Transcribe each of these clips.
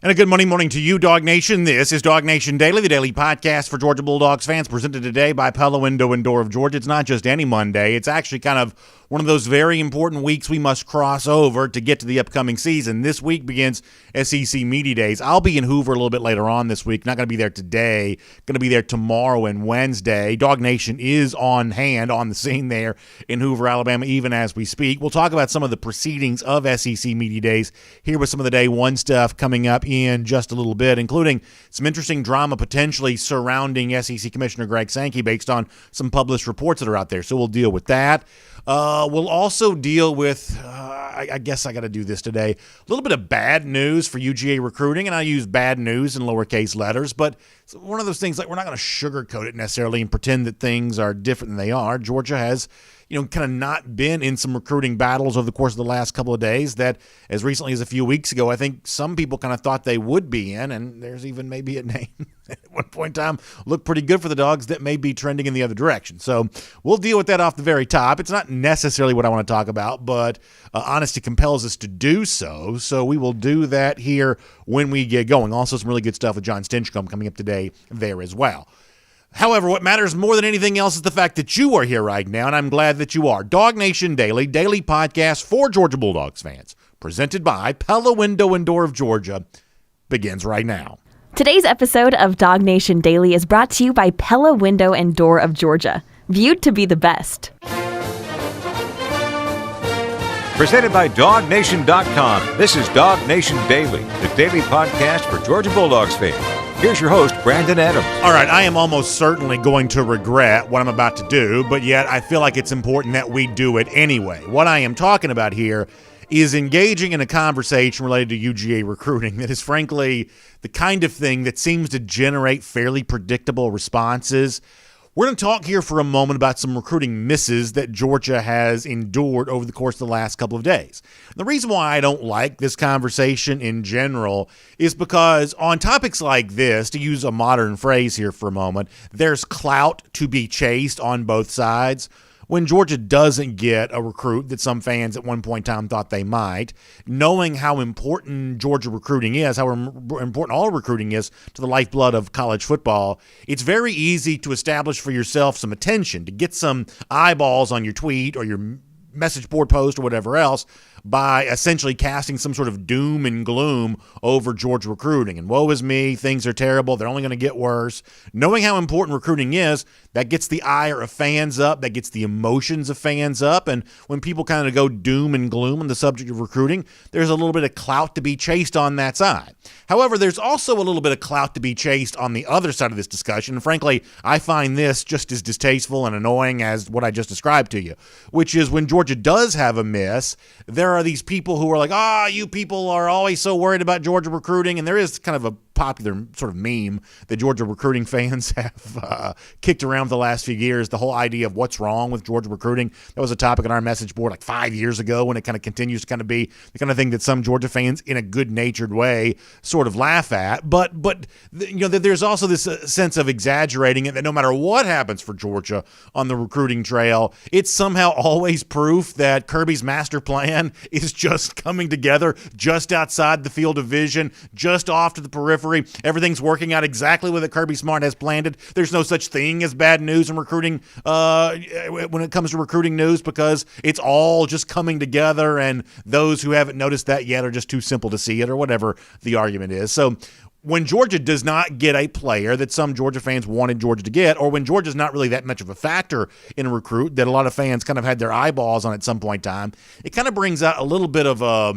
And a good morning to you, Dog Nation. This is DawgNation Daily, the daily podcast for Georgia Bulldogs fans, presented today by Pella Window and Door of Georgia. It's not just any Monday. It's actually kind of one of those very important weeks we must cross over to get to the upcoming season. This week begins SEC Media Days. I'll be in Hoover a little bit later on this week. Not going to be there today. Going to be there tomorrow and Wednesday. DawgNation is on hand, on the scene there in Hoover, Alabama, even as we speak. We'll talk about some of the proceedings of SEC Media Days here with some of the day one stuff coming up in just a little bit, including some interesting drama potentially surrounding SEC Commissioner Greg Sankey based on some published reports that are out there. So we'll deal with that. We'll also deal with, I guess I got to do this today, a little bit of bad news for UGA recruiting, and I use bad news in lowercase letters, but it's one of those things like we're not going to sugarcoat it necessarily and pretend that things are different than they are. Georgia has, kind of not been in some recruiting battles over the course of the last couple of days that as recently as a few weeks ago, I think some people kind of thought they would be in, and there's even maybe a name at one point in time looked pretty good for the Dogs that may be trending in the other direction. So we'll deal with that off the very top. It's not necessarily what I want to talk about, but honesty compels us to do so. So we will do that here when we get going. Also some really good stuff with John Stinchcomb coming up today there as well. However, what matters more than anything else is the fact that you are here right now, and I'm glad that you are. DawgNation Daily, daily podcast for Georgia Bulldogs fans, presented by Pella Window and Door of Georgia, begins right now. Today's episode of DawgNation Daily is brought to you by Pella Window and Door of Georgia, viewed to be the best. Presented by DawgNation.com, this is DawgNation Daily, the daily podcast for Georgia Bulldogs fans. Here's your host, Brandon Adams. All right, I am almost certainly going to regret what I'm about to do, but yet I feel like it's important that we do it anyway. What I am talking about here is engaging in a conversation related to UGA recruiting that is frankly the kind of thing that seems to generate fairly predictable responses. We're going to talk here for a moment about some recruiting misses that Georgia has endured over the course of the last couple of days. The reason why I don't like this conversation in general is because on topics like this, to use a modern phrase here for a moment, there's clout to be chased on both sides. When Georgia doesn't get a recruit that some fans at one point in time thought they might, knowing how important Georgia recruiting is, how important all recruiting is to the lifeblood of college football, it's very easy to establish for yourself some attention, to get some eyeballs on your tweet or your message board post or whatever else by essentially casting some sort of doom and gloom over Georgia recruiting. And woe is me, things are terrible, they're only going to get worse. Knowing how important recruiting is, that gets the ire of fans up, that gets the emotions of fans up, and when people kind of go doom and gloom on the subject of recruiting, there's a little bit of clout to be chased on that side. However, there's also a little bit of clout to be chased on the other side of this discussion, and frankly, I find this just as distasteful and annoying as what I just described to you, which is when Georgia does have a miss, there are these people who are like, you people are always so worried about Georgia recruiting, and there is kind of a popular sort of meme that Georgia recruiting fans have kicked around for the last few years, the whole idea of what's wrong with Georgia recruiting. That was a topic on our message board like 5 years ago, and it kind of continues to kind of be the kind of thing that some Georgia fans in a good-natured way sort of laugh at. But there's also this sense of exaggerating it, that no matter what happens for Georgia on the recruiting trail, it's somehow always proof that Kirby's master plan is just coming together just outside the field of vision, just off to the periphery. Everything's working out exactly what Kirby Smart has planned it. There's no such thing as bad news in recruiting when it comes to recruiting news, because it's all just coming together, and those who haven't noticed that yet are just too simple to see it, or whatever the argument is. So when Georgia does not get a player that some Georgia fans wanted Georgia to get, or when Georgia's not really that much of a factor in a recruit that a lot of fans kind of had their eyeballs on at some point in time, it kind of brings out a little bit of a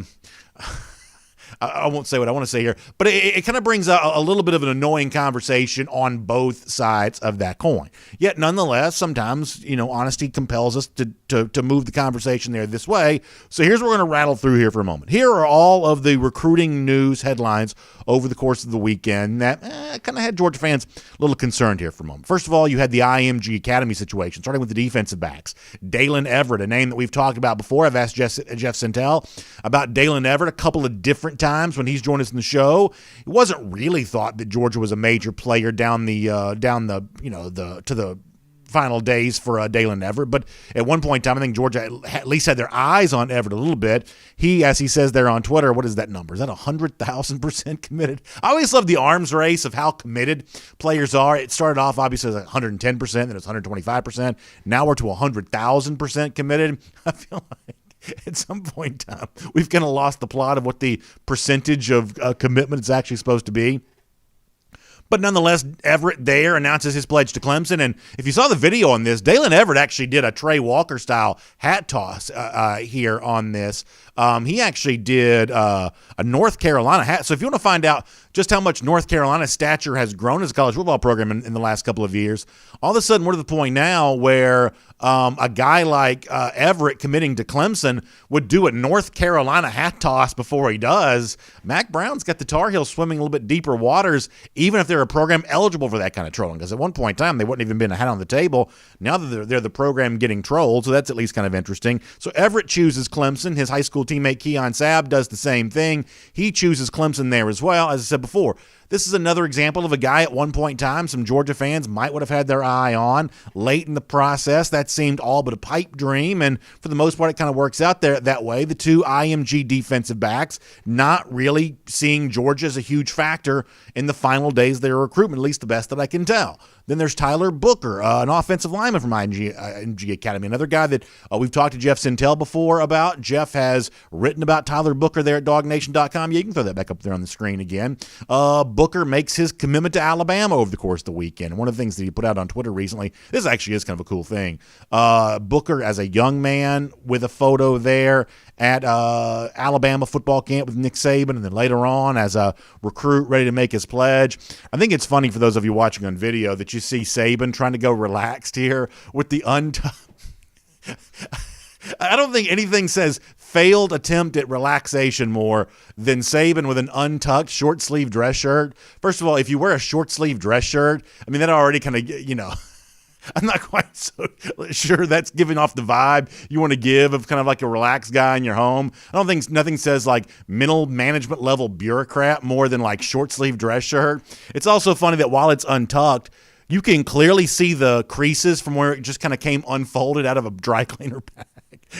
I won't say what I want to say here, but it kind of brings a little bit of an annoying conversation on both sides of that coin. Yet, nonetheless, sometimes, honesty compels us to move the conversation there this way. So here's what we're going to rattle through here for a moment. Here are all of the recruiting news headlines over the course of the weekend that kind of had Georgia fans a little concerned here for a moment. First of all, you had the IMG Academy situation, starting with the defensive backs. Dalen Everett, a name that we've talked about before. I've asked Jeff Centel about Dalen Everett a couple of different times when he's joined us in the show. It wasn't really thought that Georgia was a major player down the final days for Dalen Everett, but at one point in time, I think Georgia at least had their eyes on Everett a little bit. He, as he says there on Twitter, what is that number? Is that 100,000% committed? I always love the arms race of how committed players are. It started off obviously as 110%, then it's 125%. Now we're to 100,000% committed. I feel like at some point in time, we've kind of lost the plot of what the percentage of commitment is actually supposed to be. But nonetheless, Everett there announces his pledge to Clemson. And if you saw the video on this, Dalen Everett actually did a Trey Walker-style hat toss here on this. He actually did a North Carolina hat. So if you want to find out just how much North Carolina's stature has grown as a college football program in the last couple of years, all of a sudden we're to the point now where a guy like Everett committing to Clemson would do a North Carolina hat toss before he does. Mac Brown's got the Tar Heels swimming a little bit deeper waters, even if they're a program eligible for that kind of trolling, because at one point in time they wouldn't even been a hat on the table. Now that they're the program getting trolled, so that's at least kind of interesting. So Everett chooses Clemson. His high school teammate Keon Sabb does the same thing. He chooses Clemson there as well. As I said before, this is another example of a guy at one point in time some Georgia fans might would have had their eye on. Late in the process, that seemed all but a pipe dream, and for the most part, it kind of works out there that way. The two IMG defensive backs not really seeing Georgia as a huge factor in the final days of their recruitment, at least the best that I can tell. Then there's Tyler Booker, an offensive lineman from IMG Academy, another guy that we've talked to Jeff Sintel before about. Jeff has written about Tyler Booker there at DawgNation.com. Yeah, you can throw that back up there on the screen again. Booker makes his commitment to Alabama over the course of the weekend. One of the things that he put out on Twitter recently, this actually is kind of a cool thing. Booker as a young man with a photo there at Alabama football camp with Nick Saban, and then later on as a recruit ready to make his pledge. I think it's funny for those of you watching on video that you see Saban trying to go relaxed here with the I don't think anything says failed attempt at relaxation more than Saban with an untucked short sleeve dress shirt. First of all, if you wear a short sleeve dress shirt, I mean, that already kind of, I'm not quite so sure that's giving off the vibe you want to give of kind of like a relaxed guy in your home. I don't think nothing says like middle management level bureaucrat more than like short sleeve dress shirt. It's also funny that while it's untucked, you can clearly see the creases from where it just kind of came unfolded out of a dry cleaner bag.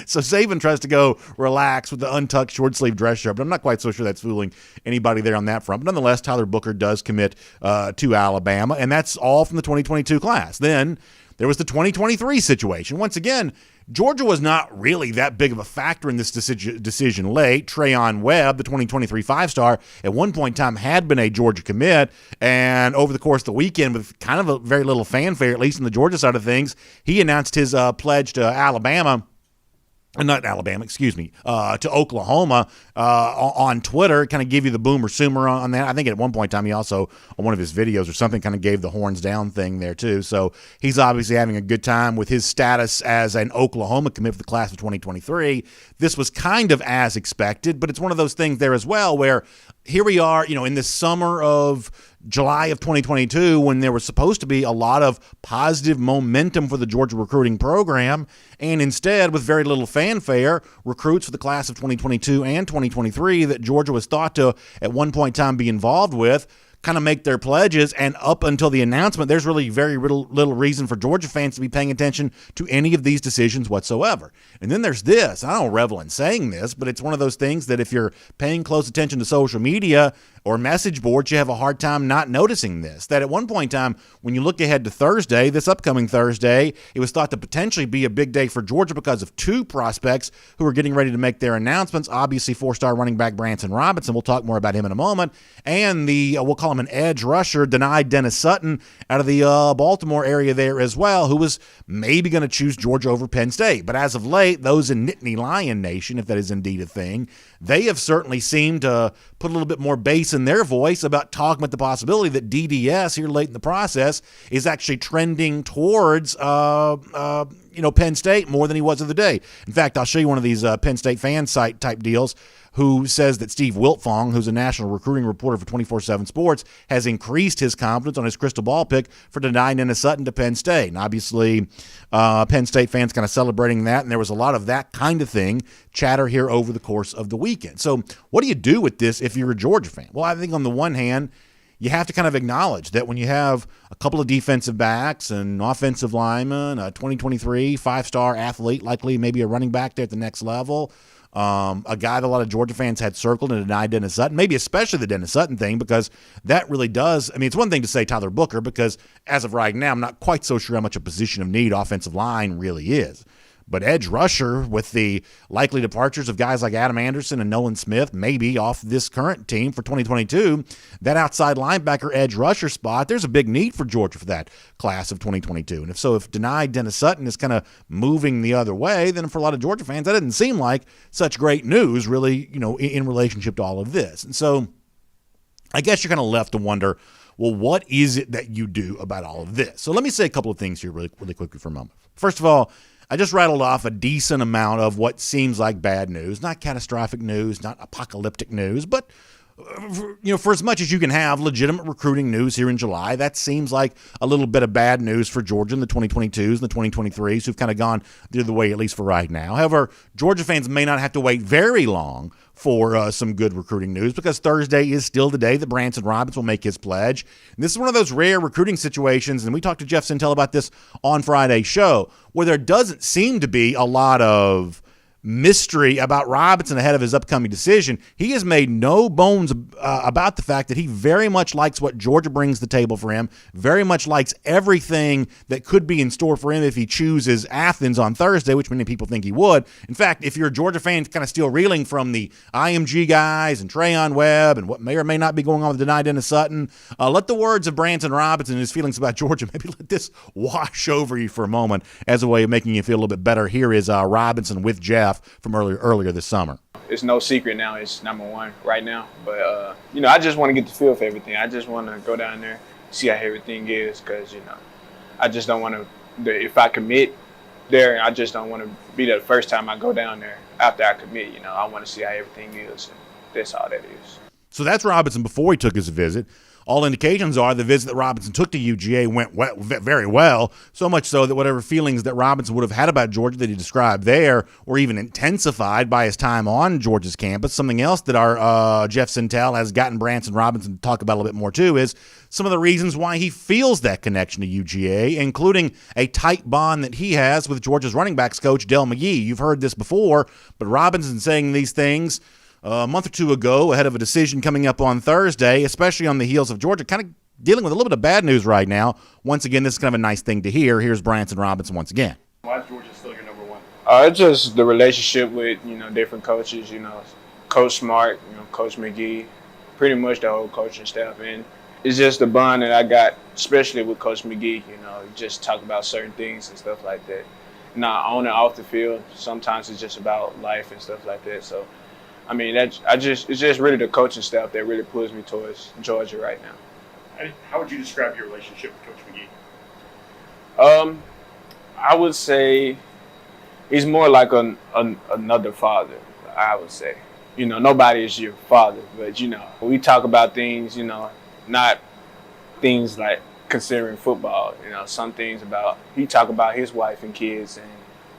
So Saban tries to go relax with the untucked short sleeve dress shirt, but I'm not quite so sure that's fooling anybody there on that front. But nonetheless, Tyler Booker does commit to Alabama, and that's all from the 2022 class. Then there was the 2023 situation. Once again, Georgia was not really that big of a factor in this decision late. Trayon Webb, the 2023 five-star, at one point in time had been a Georgia commit, and over the course of the weekend, with kind of a very little fanfare, at least in the Georgia side of things, he announced his pledge to Alabama. Not Alabama, excuse me, to Oklahoma on Twitter, kind of give you the boomer sooner on that. I think at one point in time he also, on one of his videos or something, kind of gave the horns down thing there too. So he's obviously having a good time with his status as an Oklahoma commit for the class of 2023. This was kind of as expected, but it's one of those things there as well where here we are, in the summer of July of 2022 when there was supposed to be a lot of positive momentum for the Georgia recruiting program, and instead, with very little fanfare, recruits for the class of 2022 and 2023 that Georgia was thought to at one point in time be involved with kind of make their pledges, and up until the announcement, there's really very little reason for Georgia fans to be paying attention to any of these decisions whatsoever. And then there's this. I don't revel in saying this, but it's one of those things that if you're paying close attention to social media or message boards, you have a hard time not noticing this. That at one point in time, when you look ahead to Thursday, this upcoming Thursday, it was thought to potentially be a big day for Georgia because of two prospects who are getting ready to make their announcements. Obviously, four-star running back Branson Robinson. We'll talk more about him in a moment. And we'll call him an edge rusher, denied Dennis Sutton out of the Baltimore area there as well, who was maybe going to choose Georgia over Penn State. But as of late, those in Nittany Lion Nation, if that is indeed a thing, they have certainly seemed to put a little bit more bass in their voice about talking about the possibility that DDS here late in the process is actually trending towards Penn State more than he was of the day. In fact, I'll show you one of these Penn State fan site type deals who says that Steve Wiltfong, who's a national recruiting reporter for 24/7 Sports, has increased his confidence on his crystal ball pick for denying Dennis Sutton to Penn State. And obviously, Penn State fans kind of celebrating that, and there was a lot of that kind of thing chatter here over the course of the weekend. So what do you do with this if you're a Georgia fan? Well, I think on the one hand, you have to kind of acknowledge that when you have a couple of defensive backs and offensive linemen, a 2023 five-star athlete, likely maybe a running back there at the next level, a guy that a lot of Georgia fans had circled and denied Dennis Sutton, maybe especially the Dennis Sutton thing, because that really does – I mean, it's one thing to say Tyler Booker because as of right now, I'm not quite so sure how much a position of need offensive line really is. But edge rusher, with the likely departures of guys like Adam Anderson and Nolan Smith, maybe off this current team for 2022, that outside linebacker edge rusher spot, there's a big need for Georgia for that class of 2022. And if denied Dennis Sutton is kind of moving the other way, then for a lot of Georgia fans, that didn't seem like such great news, really, in relationship to all of this. And so I guess you're kind of left to wonder, well, what is it that you do about all of this? So let me say a couple of things here really, really quickly for a moment. First of all, I just rattled off a decent amount of what seems like bad news, not catastrophic news, not apocalyptic news, but for as much as you can have legitimate recruiting news here in July, that seems like a little bit of bad news for Georgia in the 2022s and the 2023s who've kind of gone the other way, at least for right now. However, Georgia fans may not have to wait very long for some good recruiting news because Thursday is still the day that Branson Robinson will make his pledge. And this is one of those rare recruiting situations, and we talked to Jeff Sintel about this on Friday's show, where there doesn't seem to be a lot of mystery about Robinson ahead of his upcoming decision. He has made no bones about the fact that he very much likes what Georgia brings to the table for him, very much likes everything that could be in store for him if he chooses Athens on Thursday, which many people think he would. In fact, if you're a Georgia fan kind of still reeling from the IMG guys and Trayon Webb and what may or may not be going on with denied Dennis Sutton, let the words of Branson Robinson and his feelings about Georgia, maybe let this wash over you for a moment as a way of making you feel a little bit better. Here is Robinson with Jeff from earlier this summer. It's no secret now. It's number one right now. But, I just want to get the feel for everything. I just want to go down there, see how everything is because, I just don't want to – if I commit there, I just don't want to be there the first time I go down there after I commit. I want to see how everything is, and that's all that is. So that's Robinson before he took his visit. All indications are the visit that Robinson took to UGA went very well, so much so that whatever feelings that Robinson would have had about Georgia that he described there were even intensified by his time on Georgia's campus. Something else that our Jeff Sintel has gotten Branson Robinson to talk about a little bit more too is some of the reasons why he feels that connection to UGA, including a tight bond that he has with Georgia's running backs coach Del McGee. You've heard this before, but Robinson saying these things a month or two ago ahead of a decision coming up on Thursday, especially on the heels of Georgia kind of dealing with a little bit of bad news right now. Once again, this is kind of a nice thing to hear. Here's Branson Robinson once again. Why is Georgia still your number one? It's just the relationship with, different coaches, Coach Smart, Coach McGee, pretty much the whole coaching staff. And it's just the bond that I got, especially with Coach McGee, just talk about certain things and stuff like that. Not on and off the field. Sometimes it's just about life and stuff like that. So, it's just really the coaching staff that really pulls me towards Georgia right now. How would you describe your relationship with Coach McGee? I would say he's more like another father, I would say. Nobody is your father, but, we talk about things, not things like considering football, some things he talk about his wife and kids and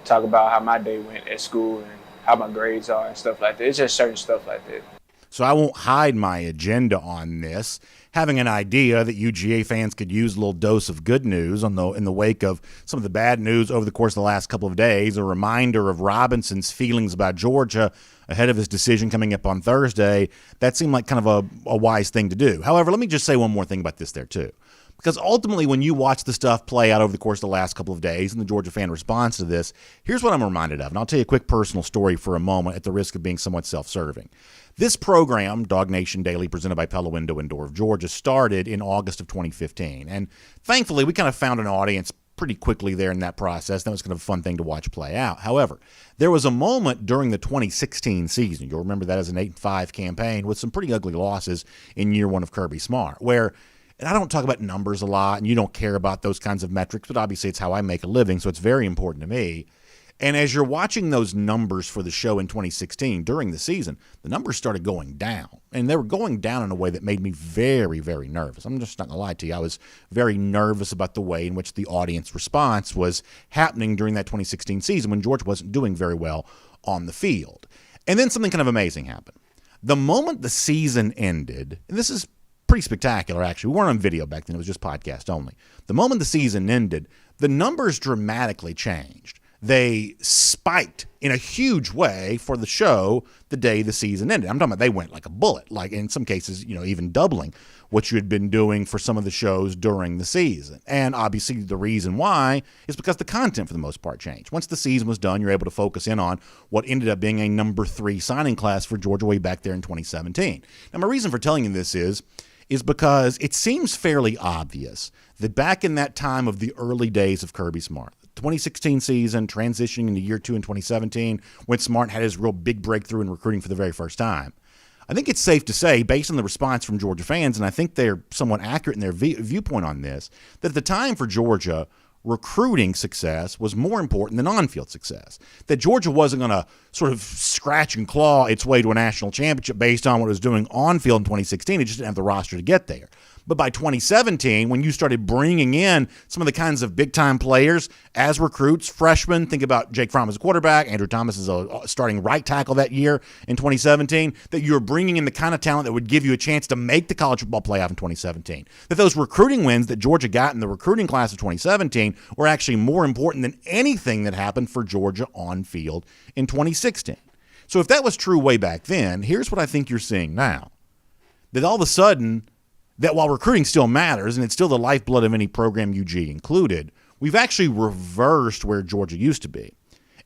talk about how my day went at school and how my grades are and stuff like that. It's just certain stuff like that. So I won't hide my agenda on this. Having an idea that UGA fans could use a little dose of good news in the wake of some of the bad news over the course of the last couple of days, a reminder of Robinson's feelings about Georgia ahead of his decision coming up on Thursday, that seemed like kind of a wise thing to do. However, let me just say one more thing about this there too. Because ultimately, when you watch the stuff play out over the course of the last couple of days and the Georgia fan response to this, here's what I'm reminded of. And I'll tell you a quick personal story for a moment at the risk of being somewhat self-serving. This program, DawgNation Daily, presented by Pella Window and Door of Georgia, started in August of 2015. And thankfully, we kind of found an audience pretty quickly there in that process. That was kind of a fun thing to watch play out. However, there was a moment during the 2016 season, you'll remember that as an 8-5 campaign with some pretty ugly losses in year one of Kirby Smart, where and I don't talk about numbers a lot, and you don't care about those kinds of metrics, but obviously it's how I make a living, so it's very important to me. And as you're watching those numbers for the show in 2016 during the season, the numbers started going down. And they were going down in a way that made me very, very nervous. I'm just not going to lie to you. I was very nervous about the way in which the audience response was happening during that 2016 season when Georgia wasn't doing very well on the field. And then something kind of amazing happened. The moment the season ended, and this is pretty spectacular, actually. We weren't on video back then. It was just podcast only. The moment the season ended, the numbers dramatically changed. They spiked in a huge way for the show the day the season ended. I'm talking about they went like a bullet, like in some cases, even doubling what you had been doing for some of the shows during the season. And obviously the reason why is because the content for the most part changed. Once the season was done, you're able to focus in on what ended up being a number 3 signing class for Georgia way back there in 2017. Now, my reason for telling you this is because it seems fairly obvious that back in that time of the early days of Kirby Smart, 2016 season, transitioning into year 2 in 2017, when Smart had his real big breakthrough in recruiting for the very first time, I think it's safe to say, based on the response from Georgia fans, and I think they're somewhat accurate in their viewpoint on this, that at the time for Georgia, recruiting success was more important than on-field success. That Georgia wasn't going to sort of scratch and claw its way to a national championship based on what it was doing on-field in 2016. It just didn't have the roster to get there. But by 2017, when you started bringing in some of the kinds of big-time players as recruits, freshmen, think about Jake Fromm as a quarterback, Andrew Thomas as a starting right tackle that year in 2017, that you were bringing in the kind of talent that would give you a chance to make the college football playoff in 2017. That those recruiting wins that Georgia got in the recruiting class of 2017 were actually more important than anything that happened for Georgia on field in 2016. So if that was true way back then, here's what I think you're seeing now. That all of a sudden, that while recruiting still matters, and it's still the lifeblood of any program, UGA included, we've actually reversed where Georgia used to be.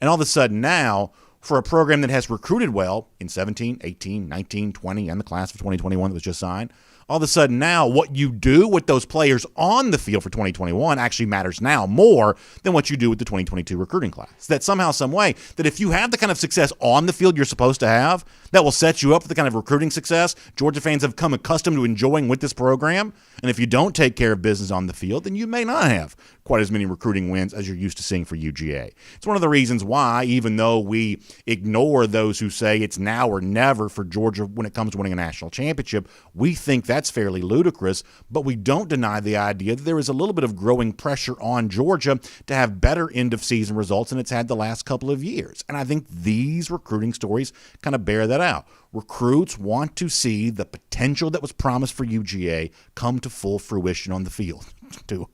And all of a sudden now, for a program that has recruited well in 17, 18, 19, 20, and the class of 2021 that was just signed, all of a sudden now what you do with those players on the field for 2021 actually matters now more than what you do with the 2022 recruiting class. That somehow, some way, that if you have the kind of success on the field you're supposed to have, that will set you up for the kind of recruiting success Georgia fans have come accustomed to enjoying with this program. And if you don't take care of business on the field, then you may not have quite as many recruiting wins as you're used to seeing for UGA. It's one of the reasons why, even though we ignore those who say it's now or never for Georgia when it comes to winning a national championship, we think that's fairly ludicrous, but we don't deny the idea that there is a little bit of growing pressure on Georgia to have better end-of-season results than it's had the last couple of years. And I think these recruiting stories kind of bear that out. Recruits want to see the potential that was promised for UGA come to full fruition on the field, to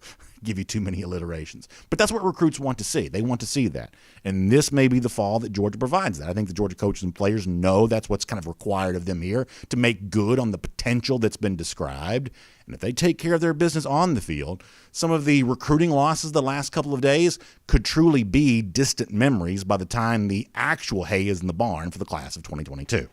give you too many alliterations. But that's what recruits want to see. They want to see that. And this may be the fall that Georgia provides that. I think the Georgia coaches and players know that's what's kind of required of them here to make good on the potential that's been described. And if they take care of their business on the field, some of the recruiting losses the last couple of days could truly be distant memories by the time the actual hay is in the barn for the class of 2022.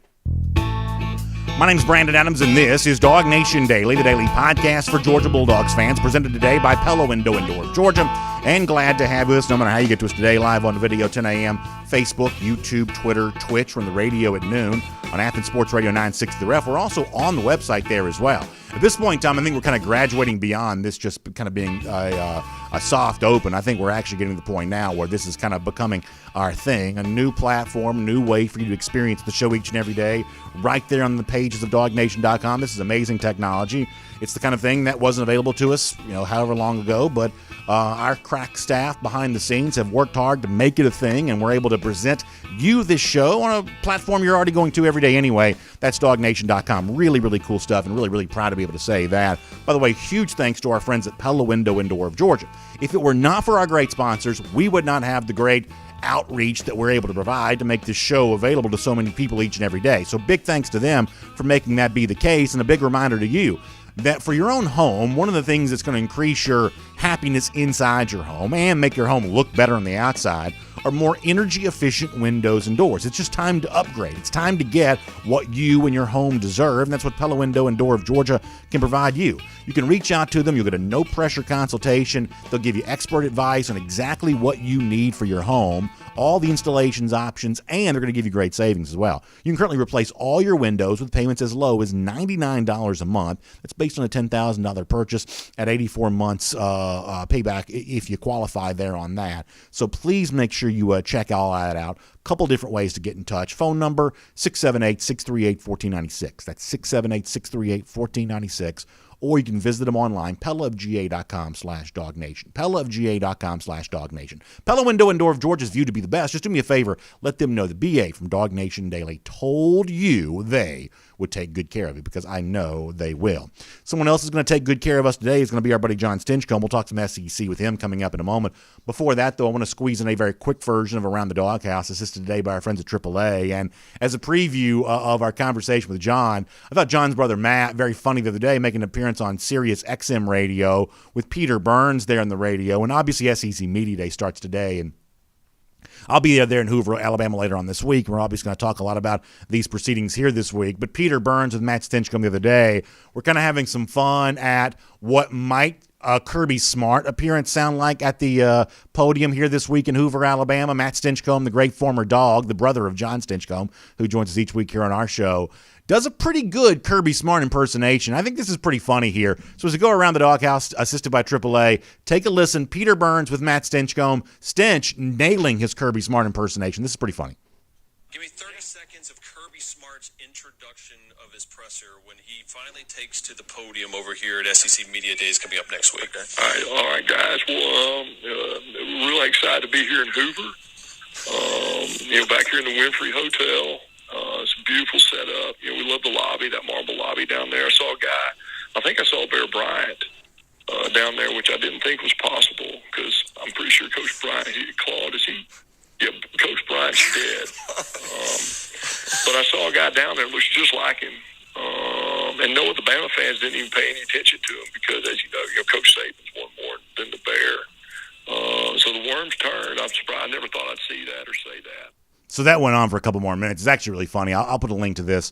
My name's Brandon Adams, and this is DawgNation Daily, the daily podcast for Georgia Bulldogs fans, presented today by Pella Window and Door of Georgia. And glad to have you with us, no matter how you get to us today, live on video, 10 a.m., Facebook, YouTube, Twitter, Twitch, from the radio at noon, on Athens Sports Radio 960 The Ref. We're also on the website there as well. At this point in time, I think we're kind of graduating beyond this just kind of being a soft open. I think we're actually getting to the point now where this is kind of becoming our thing, a new platform, new way for you to experience the show each and every day, right there on the pages of DawgNation.com. This is amazing technology. It's the kind of thing that wasn't available to us, however long ago, but our crack staff behind the scenes have worked hard to make it a thing, and we're able to present you this show on a platform you're already going to every day anyway. That's DawgNation.com. Really, really cool stuff, and really, really proud to be able to say that. By the way, huge thanks to our friends at Pella Window and Door of Georgia. If it were not for our great sponsors, we would not have the great outreach that we're able to provide to make this show available to so many people each and every day. So big thanks to them for making that be the case, and a big reminder to you that for your own home, one of the things that's going to increase your happiness inside your home and make your home look better on the outside are more energy-efficient windows and doors. It's just time to upgrade. It's time to get what you and your home deserve, and that's what Pella Window and Door of Georgia can provide you. You can reach out to them. You'll get a no-pressure consultation. They'll give you expert advice on exactly what you need for your home, all the installations options, and they're going to give you great savings as well. You can currently replace all your windows with payments as low as $99 a month. That's based on a $10,000 purchase at 84 months payback if you qualify there on that. So please make sure you check all that out. Couple different ways to get in touch. Phone number 678-638-1496. That's 678-638-1496. or you can visit them online, pellaofga.com/DawgNation. Pellaofga.com/DawgNation. Pella Window and Door of Georgia's viewed to be the best. Just do me a favor. Let them know the BA from DawgNation Daily told you they would take good care of you, because I know they will. Someone else is going to take good care of us today is going to be our buddy John Stinchcomb. We'll talk some SEC with him coming up in a moment. Before that, though, I want to squeeze in a very quick version of Around the Doghouse, assisted today by our friends at AAA. And as a preview of our conversation with John, I thought John's brother Matt, very funny the other day, making an appearance on Sirius XM radio with Peter Burns there on the radio. And obviously SEC Media Day starts today, and I'll be there in Hoover, Alabama later on this week. We're obviously going to talk a lot about these proceedings here this week. But Peter Burns with Matt Stinchcomb the other day, we're kind of having some fun at what might Kirby Smart appearance sound like at the podium here this week in Hoover, Alabama. Matt Stinchcomb, the great former dog, the brother of John Stinchcomb, who joins us each week here on our show, does a pretty good Kirby Smart impersonation. I think this is pretty funny here. So as we go around the doghouse, assisted by AAA, take a listen. Peter Burns with Matt Stinchcomb. Stinch nailing his Kirby Smart impersonation. This is pretty funny. Give me 30 seconds of Kirby Smart's introduction of his presser when he finally takes to the podium over here at SEC Media Days coming up next week. All right, guys. Well, really excited to be here in Hoover. Back here in the Winfrey Hotel. It's a beautiful setup. We love the lobby, that marble lobby down there. I saw a guy, I think I saw Bear Bryant down there, which I didn't think was possible, because I'm pretty sure Coach Bryant, Claude, is he? Yeah, Coach Bryant's dead. But I saw a guy down there that looks just like him. And no, the Bama fans didn't even pay any attention to him because, as you know, Coach Saban's won more than the Bear. So the worms turned. I'm surprised. I never thought I'd see that or say that. So that went on for a couple more minutes. It's actually really funny. I'll put a link to this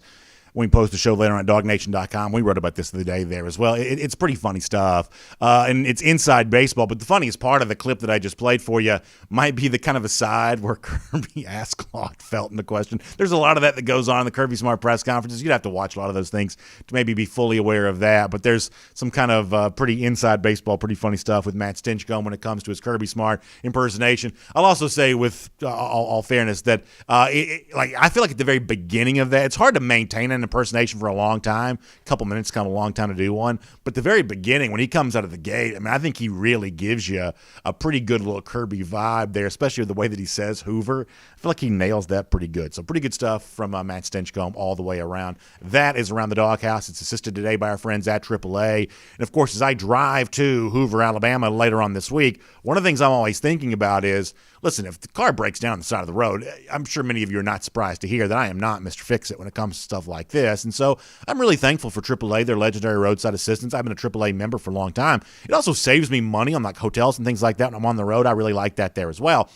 when we post the show later on at DawgNation.com. We wrote about this the day there as well. It's pretty funny stuff. And it's inside baseball. But the funniest part of the clip that I just played for you might be the kind of aside where Kirby asked Claude Felton the question. There's a lot of that goes on in the Kirby Smart press conferences. You'd have to watch a lot of those things to maybe be fully aware of that. But there's some kind of pretty inside baseball, pretty funny stuff with Matt Stinchcomb when it comes to his Kirby Smart impersonation. I'll also say, with all fairness, that I feel like at the very beginning of that, it's hard to maintain an impersonation for a long time. A couple minutes, kind of a long time to do one. But the very beginning, when he comes out of the gate, I think he really gives you a pretty good little Kirby vibe there, especially with the way that he says Hoover. I feel like he nails that pretty good. So pretty good stuff from Matt Stinchcomb all the way around. That is Around the Doghouse. It's assisted today by our friends at AAA. And, of course, as I drive to Hoover, Alabama later on this week, one of the things I'm always thinking about is, listen, if the car breaks down on the side of the road, I'm sure many of you are not surprised to hear that I am not Mr. Fix-It when it comes to stuff like this. And so I'm really thankful for AAA, their legendary roadside assistance. I've been a AAA member for a long time. It also saves me money on hotels and things like that when I'm on the road. I really like that there as well.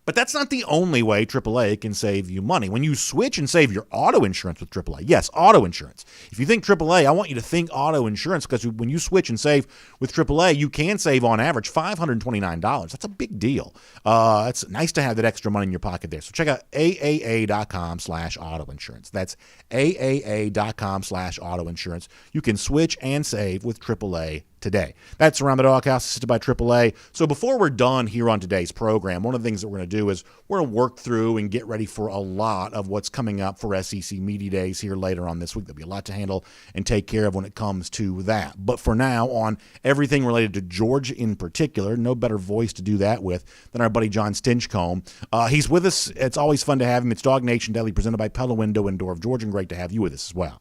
But that's not the only way AAA can save you money. When you switch and save your auto insurance with AAA, yes, auto insurance. If you think AAA, I want you to think auto insurance, because when you switch and save with AAA, you can save on average $529. That's a big deal. It's nice to have that extra money in your pocket there. So check out AAA.com/auto insurance. That's AAA.com/auto insurance. You can switch and save with AAA today. That's Around the Doghouse, assisted by AAA. So before we're done here on today's program, one of the things that we're going to do is we're going to work through and get ready for a lot of what's coming up for SEC Media Days here later on this week. There'll be a lot to handle and take care of when it comes to that. But for now, on everything related to Georgia in particular, no better voice to do that with than our buddy John Stinchcomb. He's with us. It's always fun to have him. It's DawgNation Daily, presented by Pella Window and Door of Georgia, and great to have you with us as well.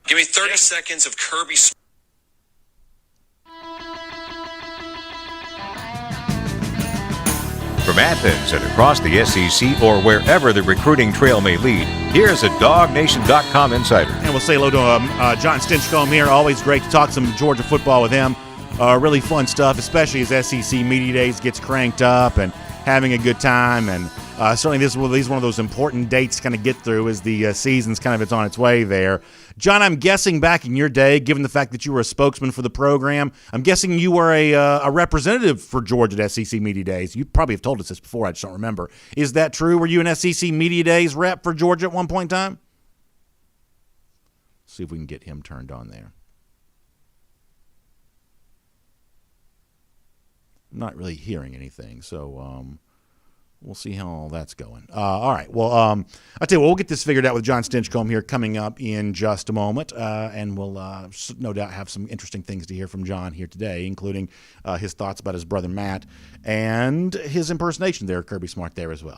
Give me 30 seconds of Kirby Smart. From Athens and across the SEC or wherever the recruiting trail may lead, here's a DawgNation.com insider. And we'll say hello to John Stinchcomb here. Always great to talk some Georgia football with him. Really fun stuff, especially as SEC Media Days gets cranked up and having a good time. And certainly this is one of those important dates to kind of get through as the season's kind of it's on its way there. John, I'm guessing back in your day, given the fact that you were a spokesman for the program, I'm guessing you were a representative for Georgia at SEC Media Days. You probably have told us this before. I just don't remember. Is that true? Were you an SEC Media Days rep for Georgia at one point in time? See if we can get him turned on there. I'm not really hearing anything, so we'll see how all that's going. All right. Well, I'll tell you what, we'll get this figured out with John Stinchcomb here coming up in just a moment, and we'll no doubt have some interesting things to hear from John here today, including his thoughts about his brother Matt and his impersonation there, Kirby Smart there as well.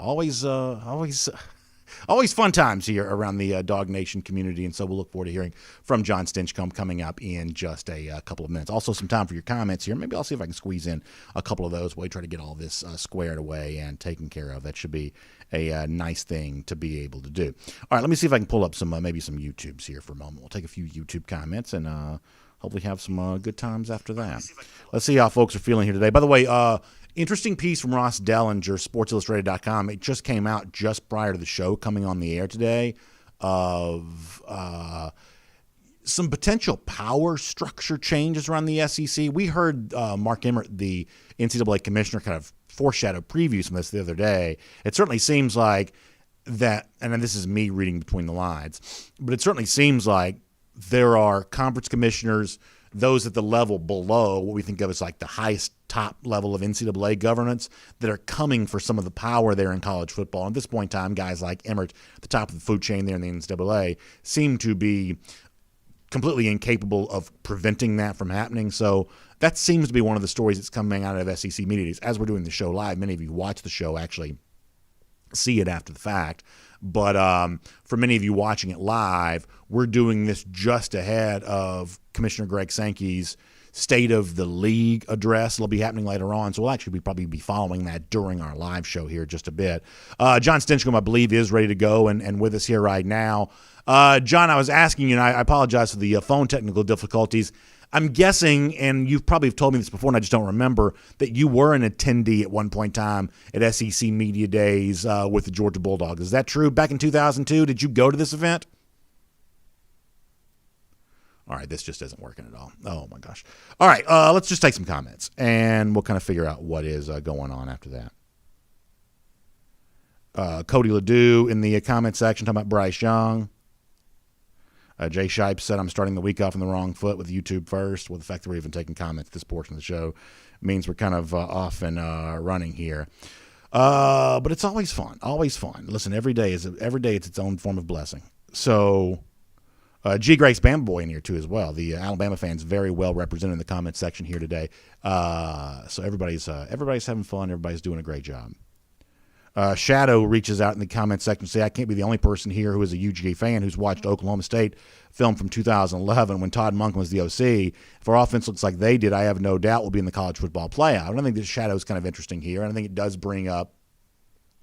Always fun times here around the Dog Nation community, and so we'll look forward to hearing from John Stinchcomb coming up in just a couple of minutes. Also, some time for your comments here. Maybe I'll see if I can squeeze in a couple of those while we try to get all this squared away and taken care of. That should be a nice thing to be able to do. All right, let me see if I can pull up maybe some YouTubes here for a moment. We'll take a few YouTube comments and hopefully have some good times after that. Let's see how folks are feeling here today. By the way, interesting piece from Ross Dellinger, SportsIllustrated.com. It just came out just prior to the show coming on the air today of some potential power structure changes around the SEC. We heard Mark Emmert, the NCAA commissioner, kind of foreshadow previews from this the other day. It certainly seems like that, and this is me reading between the lines, but it certainly seems like there are conference commissioners, those at the level below what we think of as like the highest top level of NCAA governance, that are coming for some of the power there in college football. And at this point in time, guys like Emmert, at the top of the food chain there in the NCAA, seem to be completely incapable of preventing that from happening. So that seems to be one of the stories that's coming out of SEC media days. As we're doing the show live, many of you watch the show actually see it after the fact. But for many of you watching it live, we're doing this just ahead of Commissioner Greg Sankey's State of the League address. It'll be happening later on, so we'll actually probably be following that during our live show here just a bit. John Stinchcomb, I believe, is ready to go and with us here right now. John, I was asking you, and I apologize for the phone technical difficulties. I'm guessing, and you've probably told me this before and I just don't remember, that you were an attendee at one point in time at SEC Media Days with the Georgia Bulldogs. Is that true? Back in 2002, did you go to this event? All right, this just isn't working at all. Oh, my gosh. All right, let's just take some comments, and we'll kind of figure out what is going on after that. Cody Ledoux in the comment section talking about Bryce Young. Jay Shipes said, I'm starting the week off on the wrong foot with YouTube first. Well, the fact that we're even taking comments at this portion of the show means we're kind of off and running here. But it's always fun, always fun. Listen, every day it's its own form of blessing. So G. Grace Bama Boy in here, too, as well. The Alabama fans very well represented in the comment section here today. So everybody's having fun. Everybody's doing a great job. Shadow reaches out in the comment section and say, I can't be the only person here who is a UGA fan who's watched Oklahoma State film from 2011 when Todd Monken was the OC. If our offense looks like they did, I have no doubt we'll be in the college football playoff. And I think this Shadow is kind of interesting here, and I think it does bring up,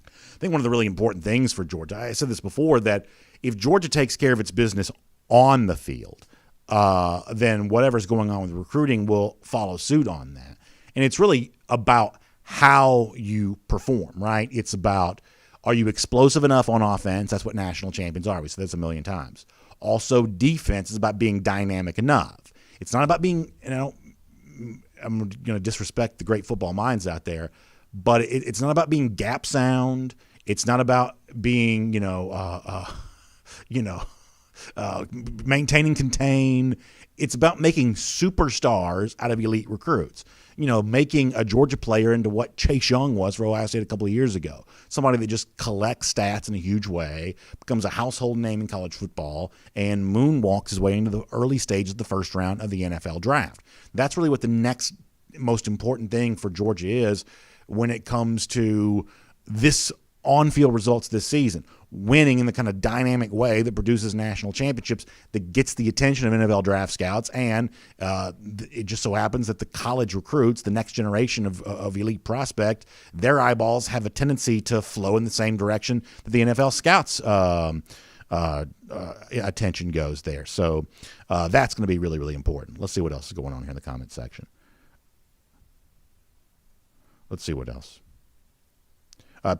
I think, one of the really important things for Georgia. I said this before, that if Georgia takes care of its business on the field, then whatever's going on with recruiting will follow suit on that. And it's really about how you perform, right? It's about, are you explosive enough on offense? That's what national champions are. We said this a million times. Also, defense is about being dynamic enough. It's not about being, I'm going to disrespect the great football minds out there, but it's not about being gap sound. It's not about being, maintaining contain. It's about making superstars out of elite recruits. Making a Georgia player into what Chase Young was for Ohio State a couple of years ago. Somebody that just collects stats in a huge way, becomes a household name in college football, and moonwalks his way into the early stages of the first round of the NFL draft. That's really what the next most important thing for Georgia is when it comes to this on-field results this season. Winning in the kind of dynamic way that produces national championships, that gets the attention of NFL draft scouts, and it just so happens that the college recruits, the next generation of elite prospect, their eyeballs have a tendency to flow in the same direction that the NFL scouts' attention goes there. So that's going to be really, really important. Let's see what else is going on here in the comment section. Let's see what else.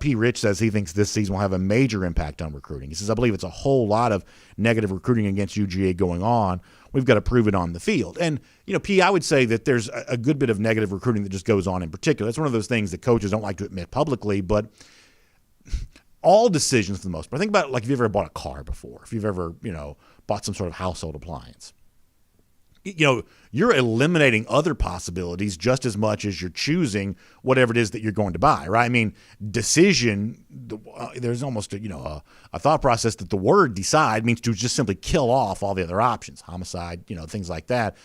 P. Rich says he thinks this season will have a major impact on recruiting. He says, I believe it's a whole lot of negative recruiting against UGA going on. We've got to prove it on the field. And, P, I would say that there's a good bit of negative recruiting that just goes on in particular. It's one of those things that coaches don't like to admit publicly, but all decisions for the most part. Think about it like if you've ever bought a car before, if you've ever, bought some sort of household appliance. you're eliminating other possibilities just as much as you're choosing whatever it is that you're going to buy, right? I mean, decision, there's almost a thought process that the word decide means to just simply kill off all the other options, homicide, things like that.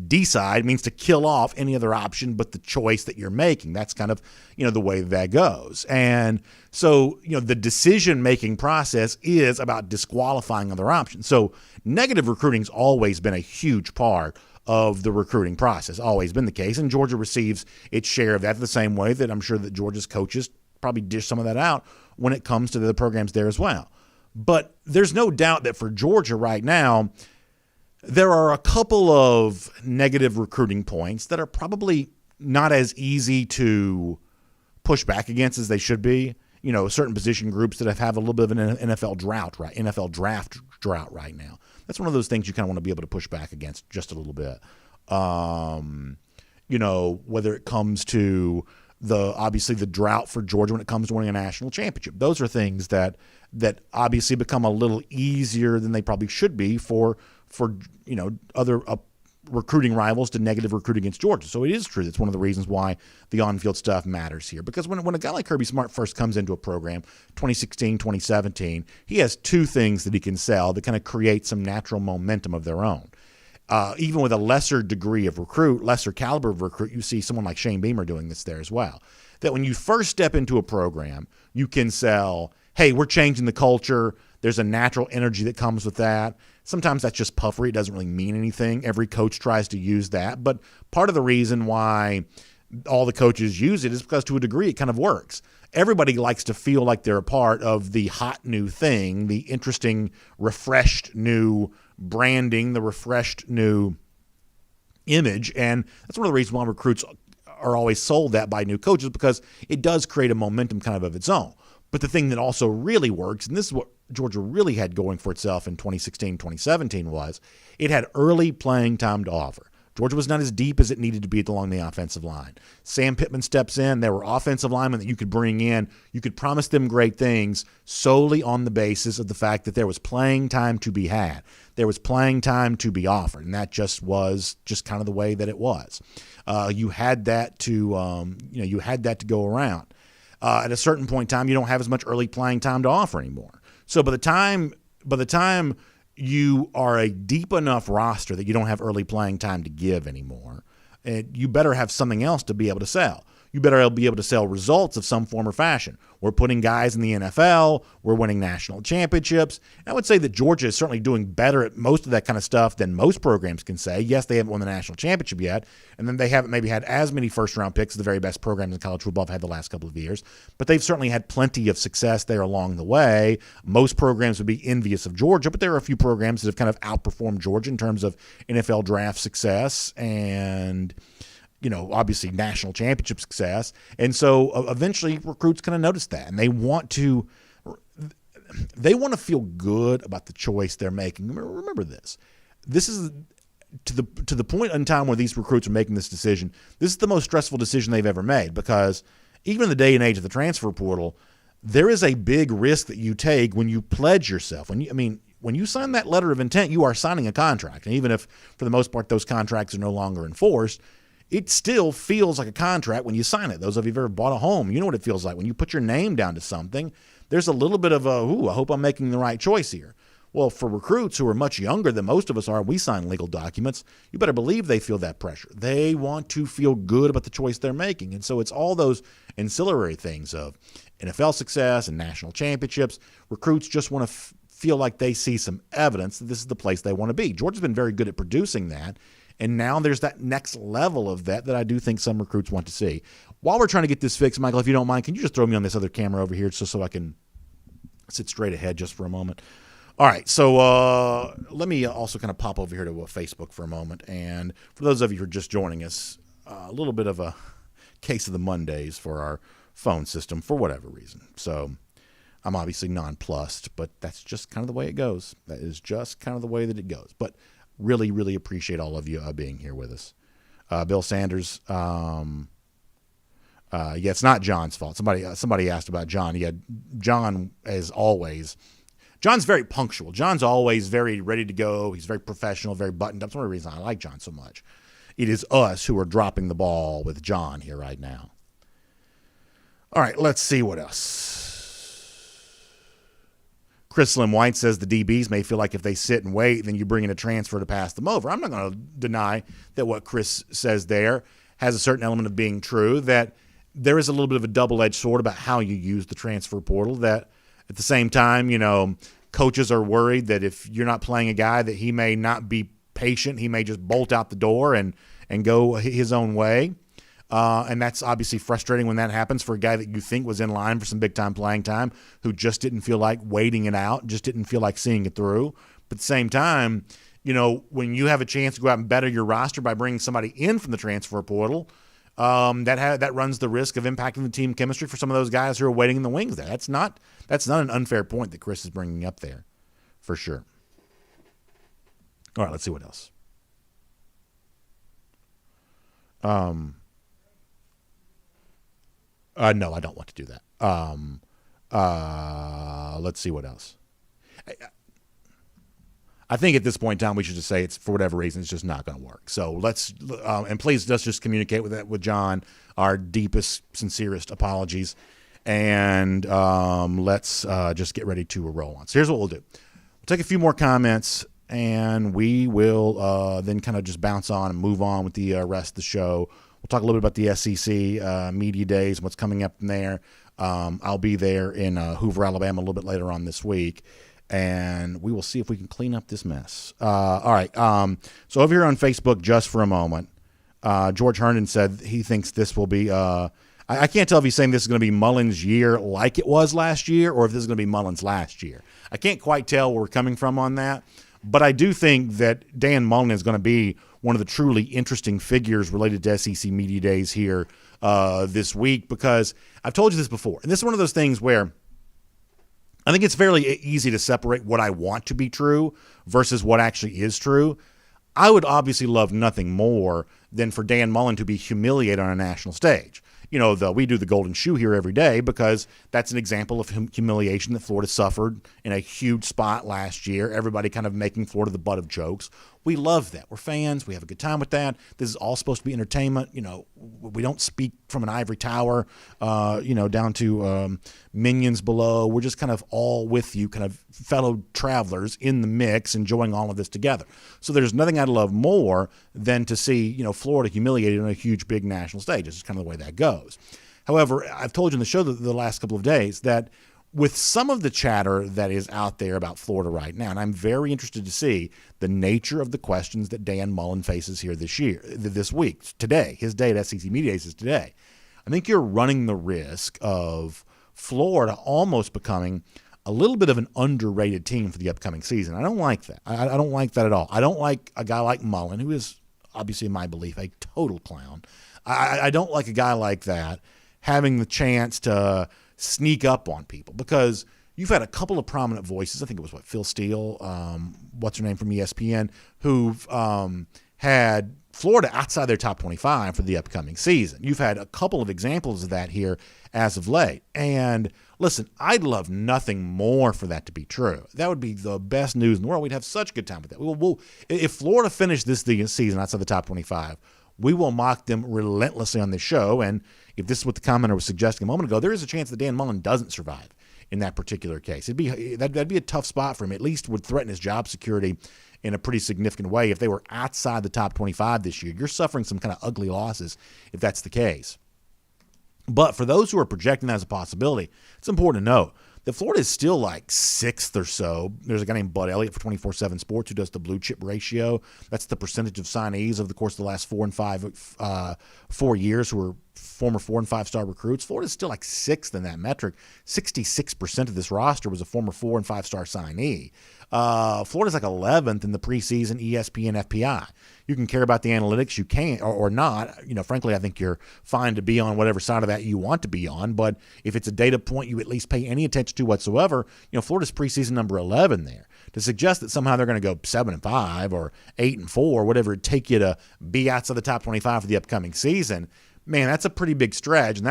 Decide means to kill off any other option but the choice that you're making. That's kind of, the way that goes. And so, the decision-making process is about disqualifying other options. So negative recruiting's always been a huge part of the recruiting process, always been the case. And Georgia receives its share of that the same way that I'm sure that Georgia's coaches probably dish some of that out when it comes to the programs there as well. But there's no doubt that for Georgia right now, there are a couple of negative recruiting points that are probably not as easy to push back against as they should be. Certain position groups that have a little bit of an NFL drought, right? NFL draft drought right now. That's one of those things you kind of want to be able to push back against just a little bit. Whether it comes to obviously the drought for Georgia when it comes to winning a national championship. Those are things that obviously become a little easier than they probably should be for other recruiting rivals to negative recruit against Georgia. So it is true. That's one of the reasons why the on-field stuff matters here. Because when a guy like Kirby Smart first comes into a program, 2016, 2017, he has two things that he can sell that kind of create some natural momentum of their own. Even with a lesser degree of recruit, lesser caliber of recruit, you see someone like Shane Beamer doing this there as well. That when you first step into a program, you can sell, hey, we're changing the culture. There's a natural energy that comes with that. Sometimes that's just puffery. It doesn't really mean anything. Every coach tries to use that. But part of the reason why all the coaches use it is because to a degree it kind of works. Everybody likes to feel like they're a part of the hot new thing, the interesting, refreshed new branding, the refreshed new image. And that's one of the reasons why recruits are always sold that by new coaches, because it does create a momentum kind of its own. But the thing that also really works, and this is what Georgia really had going for itself in 2016, 2017, was it had early playing time to offer. Georgia was not as deep as it needed to be along the offensive line. Sam Pittman steps in. There were offensive linemen that you could bring in. You could promise them great things solely on the basis of the fact that there was playing time to be had. There was playing time to be offered, and that just was just kind of the way that it was. You had that to go around. At a certain point in time, you don't have as much early playing time to offer anymore. So by the time you are a deep enough roster that you don't have early playing time to give anymore, and you better have something else to be able to sell. You better be able to sell results of some form or fashion. We're putting guys in the NFL. We're winning national championships. And I would say that Georgia is certainly doing better at most of that kind of stuff than most programs can say. Yes, they haven't won the national championship yet, and then they haven't maybe had as many first-round picks as the very best programs in college football have had the last couple of years. But they've certainly had plenty of success there along the way. Most programs would be envious of Georgia, but there are a few programs that have kind of outperformed Georgia in terms of NFL draft success and obviously national championship success. And so eventually recruits kind of notice that, and they want to feel good about the choice they're making. Remember this. This is to the point in time where these recruits are making this decision. This is the most stressful decision they've ever made, because even in the day and age of the transfer portal, there is a big risk that you take when you pledge yourself. When you sign that letter of intent, you are signing a contract. And even if for the most part those contracts are no longer enforced, it still feels like a contract when you sign it. Those of you who've ever bought a home, you know what it feels like. When you put your name down to something, there's a little bit of I hope I'm making the right choice here. Well, for recruits who are much younger than most of us are, we sign legal documents. You better believe they feel that pressure. They want to feel good about the choice they're making. And so it's all those ancillary things of NFL success and national championships. Recruits just want to feel like they see some evidence that this is the place they want to be. Georgia's been very good at producing that. And now there's that next level of that I do think some recruits want to see. While we're trying to get this fixed, Michael, if you don't mind, can you just throw me on this other camera over here so I can sit straight ahead just for a moment? All right, so let me also kind of pop over here to Facebook for a moment. And for those of you who are just joining us, a little bit of a case of the Mondays for our phone system for whatever reason. So I'm obviously nonplussed, but that's just kind of the way it goes. That is just kind of the way that it goes. But really, really appreciate all of you being here with us. Bill Sanders, it's not John's fault. Somebody asked about John. Yeah, John, as always, John's very punctual. John's always very ready to go. He's very professional, very buttoned up. That's one of the reasons I like John so much. It is us who are dropping the ball with John here right now. All right, let's see what else. Chris Slim White says the DBs may feel like if they sit and wait, then you bring in a transfer to pass them over. I'm not going to deny that what Chris says there has a certain element of being true, that there is a little bit of a double-edged sword about how you use the transfer portal, that at the same time, coaches are worried that if you're not playing a guy that he may not be patient, he may just bolt out the door and go his own way. And that's obviously frustrating when that happens for a guy that you think was in line for some big-time playing time, who just didn't feel like waiting it out, just didn't feel like seeing it through. But at the same time, when you have a chance to go out and better your roster by bringing somebody in from the transfer portal, that runs the risk of impacting the team chemistry for some of those guys who are waiting in the wings there. That's not an unfair point that Chris is bringing up there, for sure. All right, let's see what else. No, I don't want to do that. Let's see what else. I think at this point in time we should just say it's, for whatever reason, it's just not going to work. So let's and please let's just communicate with John our deepest, sincerest apologies, and let's just get ready to roll on. So here's what we'll do: we'll take a few more comments, and we will then kind of just bounce on and move on with the rest of the show. We'll talk a little bit about the SEC Media Days and what's coming up in there. I'll be there in Hoover, Alabama a little bit later on this week, and we will see if we can clean up this mess. All right. So over here on Facebook, just for a moment, George Herndon said he thinks this will be I can't tell if he's saying this is going to be Mullen's year like it was last year or if this is going to be Mullen's last year. I can't quite tell where we're coming from on that, but I do think that Dan Mullen is going to be one of the truly interesting figures related to SEC Media Days here this week, because I've told you this before, and this is one of those things where I think it's fairly easy to separate what I want to be true versus what actually is true. I would obviously love nothing more than for Dan Mullen to be humiliated on a national stage. We do the golden shoe here every day because that's an example of humiliation that Florida suffered in a huge spot last year. Everybody kind of making Florida the butt of jokes. We love that. We're fans. We have a good time with that. This is all supposed to be entertainment. We don't speak from an ivory tower, down to minions below. We're just kind of all with you, kind of fellow travelers in the mix, enjoying all of this together. So there's nothing I'd love more than to see, Florida humiliated on a huge, big national stage. This is kind of the way that goes. However, I've told you in the show the last couple of days that with some of the chatter that is out there about Florida right now, and I'm very interested to see the nature of the questions that Dan Mullen faces here this week, today. His day at SEC Media Days is today. I think you're running the risk of Florida almost becoming a little bit of an underrated team for the upcoming season. I don't like that. I don't like that at all. I don't like a guy like Mullen, who is obviously, in my belief, a total clown. I don't like a guy like that having the chance to sneak up on people, because you've had a couple of prominent voices. I think it was Phil Steele, what's her name from ESPN, who've had Florida outside their top 25 for the upcoming season. You've had a couple of examples of that here as of late. And listen, I'd love nothing more for that to be true. That would be the best news in the world. We'd have such a good time with that. If Florida finished this season outside the top 25, we will mock them relentlessly on this show. And if this is what the commenter was suggesting a moment ago, there is a chance that Dan Mullen doesn't survive in that particular case. That'd be a tough spot for him. At least would threaten his job security in a pretty significant way. If they were outside the top 25 this year, you're suffering some kind of ugly losses if that's the case. But for those who are projecting that as a possibility, it's important to know that Florida is still like sixth or so. There's a guy named Bud Elliott for 24/7 Sports who does the blue chip ratio. That's the percentage of signees over the course of the last 4 years who are former 4- and 5-star recruits. Florida's still like sixth in that metric. 66% of this roster was a former 4- and 5-star signee. Florida's like 11th in the preseason ESPN FPI. You can care about the analytics, you can or not. Frankly, I think you're fine to be on whatever side of that you want to be on. But if it's a data point you at least pay any attention to whatsoever, Florida's preseason number 11 there. To suggest that somehow they're going to go 7-5 or 8-4, whatever it take you to be outside the top 25 for the upcoming season, man, that's a pretty big stretch. And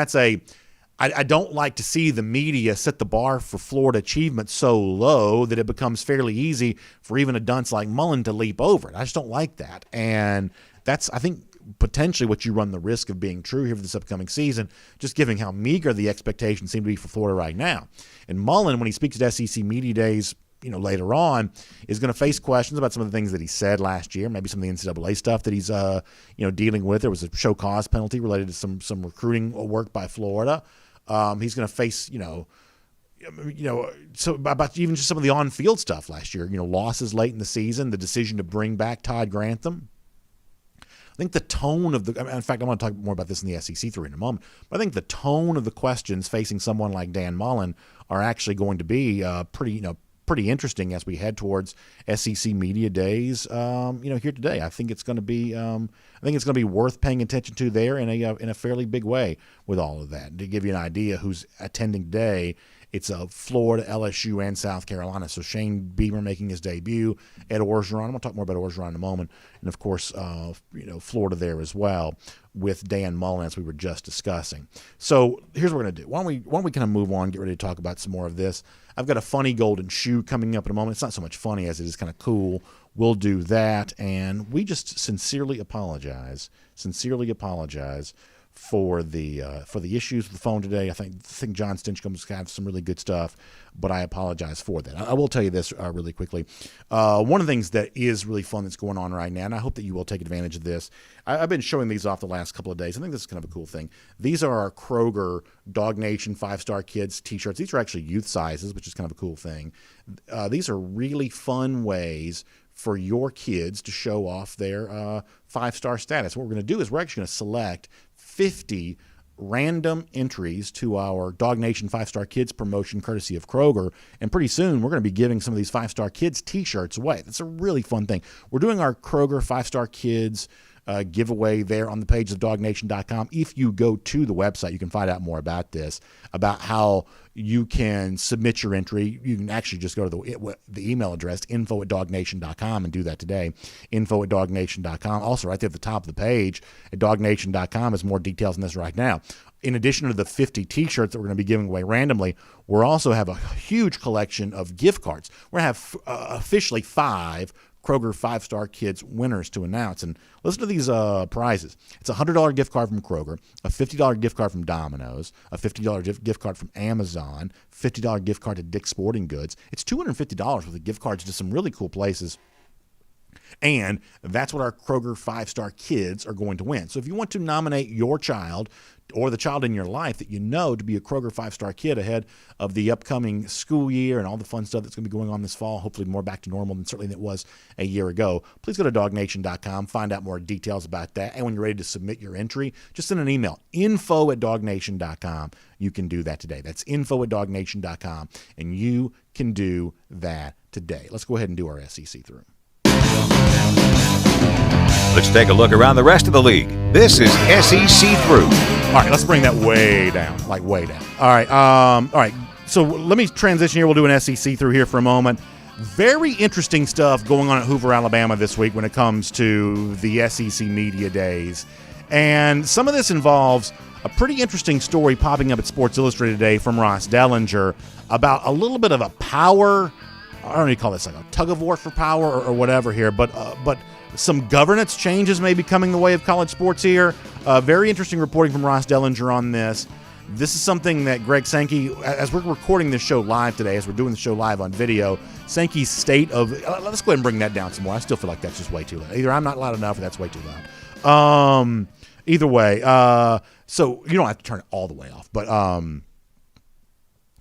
I don't like to see the media set the bar for Florida achievement so low that it becomes fairly easy for even a dunce like Mullen to leap over it. I just don't like that. And I think potentially what you run the risk of being true here for this upcoming season, just given how meager the expectations seem to be for Florida right now. And Mullen, when he speaks at SEC Media Days, later on, is going to face questions about some of the things that he said last year, maybe some of the NCAA stuff that he's, dealing with. There was a show cause penalty related to some recruiting work by Florida. He's going to face, so about even just some of the on-field stuff last year, losses late in the season, the decision to bring back Todd Grantham. I think the tone of in fact, I want to talk more about this in the SEC 3 in a moment, but I think the tone of the questions facing someone like Dan Mullen are actually going to be pretty interesting as we head towards SEC Media Days, here today. I think it's going to be worth paying attention to there in a fairly big way with all of that. To give you an idea who's attending today, it's Florida, LSU, and South Carolina. So Shane Beamer making his debut at Orgeron. I'm going to talk more about Orgeron in a moment. And, of course, Florida there as well with Dan Mullen, as we were just discussing. So here's what we're going to do. Why don't we kind of move on, get ready to talk about some more of this. I've got a funny golden shoe coming up in a moment. It's not so much funny as it is kind of cool. We'll do that. And we just sincerely apologize for the issues with the phone today. I think John Stinchcom's got some really good stuff, but I apologize for that. I will tell you this really quickly. One of the things that is really fun that's going on right now, and I hope that you will take advantage of this. I've been showing these off the last couple of days. I think this is kind of a cool thing. These are our Kroger DawgNation 5-Star Kids t-shirts. These are actually youth sizes, which is kind of a cool thing. These are really fun ways for your kids to show off their 5-star status. What we're going to do is we're actually going to select 50 random entries to our DawgNation 5-Star Kids promotion courtesy of Kroger, and pretty soon we're going to be giving some of these 5-Star Kids t-shirts away. That's a really fun thing. We're doing our Kroger 5-Star Kids giveaway there on the page of DawgNation.com. If you go to the website, you can find out more about this, about how you can submit your entry. You can actually just go to the email address, info@DawgNation.com, and do that today, info@DawgNation.com. Also, right there at the top of the page at DawgNation.com is more details on this right now. In addition to the 50 t-shirts that we're going to be giving away randomly, we'll also have a huge collection of gift cards. We're going to have officially 5 Kroger 5-Star Kids winners to announce. And listen to these prizes. It's a $100 gift card from Kroger, a $50 gift card from Domino's, a $50 gift card from Amazon, $50 gift card to Dick's Sporting Goods. It's $250 worth of gift cards to some really cool places. And that's what our Kroger 5-Star Kids are going to win. So if you want to nominate your child or the child in your life that you know to be a Kroger 5-Star Kid ahead of the upcoming school year and all the fun stuff that's going to be going on this fall, hopefully more back to normal than certainly it was a year ago, please go to DawgNation.com, find out more details about that. And when you're ready to submit your entry, just send an email, info@DawgNation.com. You can do that today. That's info@DawgNation.com, and you can do that today. Let's go ahead and do our SEC through. Let's take a look around the rest of the league. This is SEC Through. All right, let's bring that way down, like way down. All right. So let me transition here. We'll do an SEC Through here for a moment. Very interesting stuff going on at Hoover, Alabama this week when it comes to the SEC Media Days. And some of this involves a pretty interesting story popping up at Sports Illustrated today from Ross Dellinger about a little bit of a power, I don't know, you call this like a tug of war for power or whatever here, but some governance changes may be coming the way of college sports here. Very interesting reporting from Ross Dellinger on this. This is something that Greg Sankey, as we're recording this show live today, as we're doing the show live on video, Sankey's state of, let's go ahead and bring that down some more. I still feel like that's just way too loud. Either I'm not loud enough or that's way too loud. Either way, so you don't have to turn it all the way off, but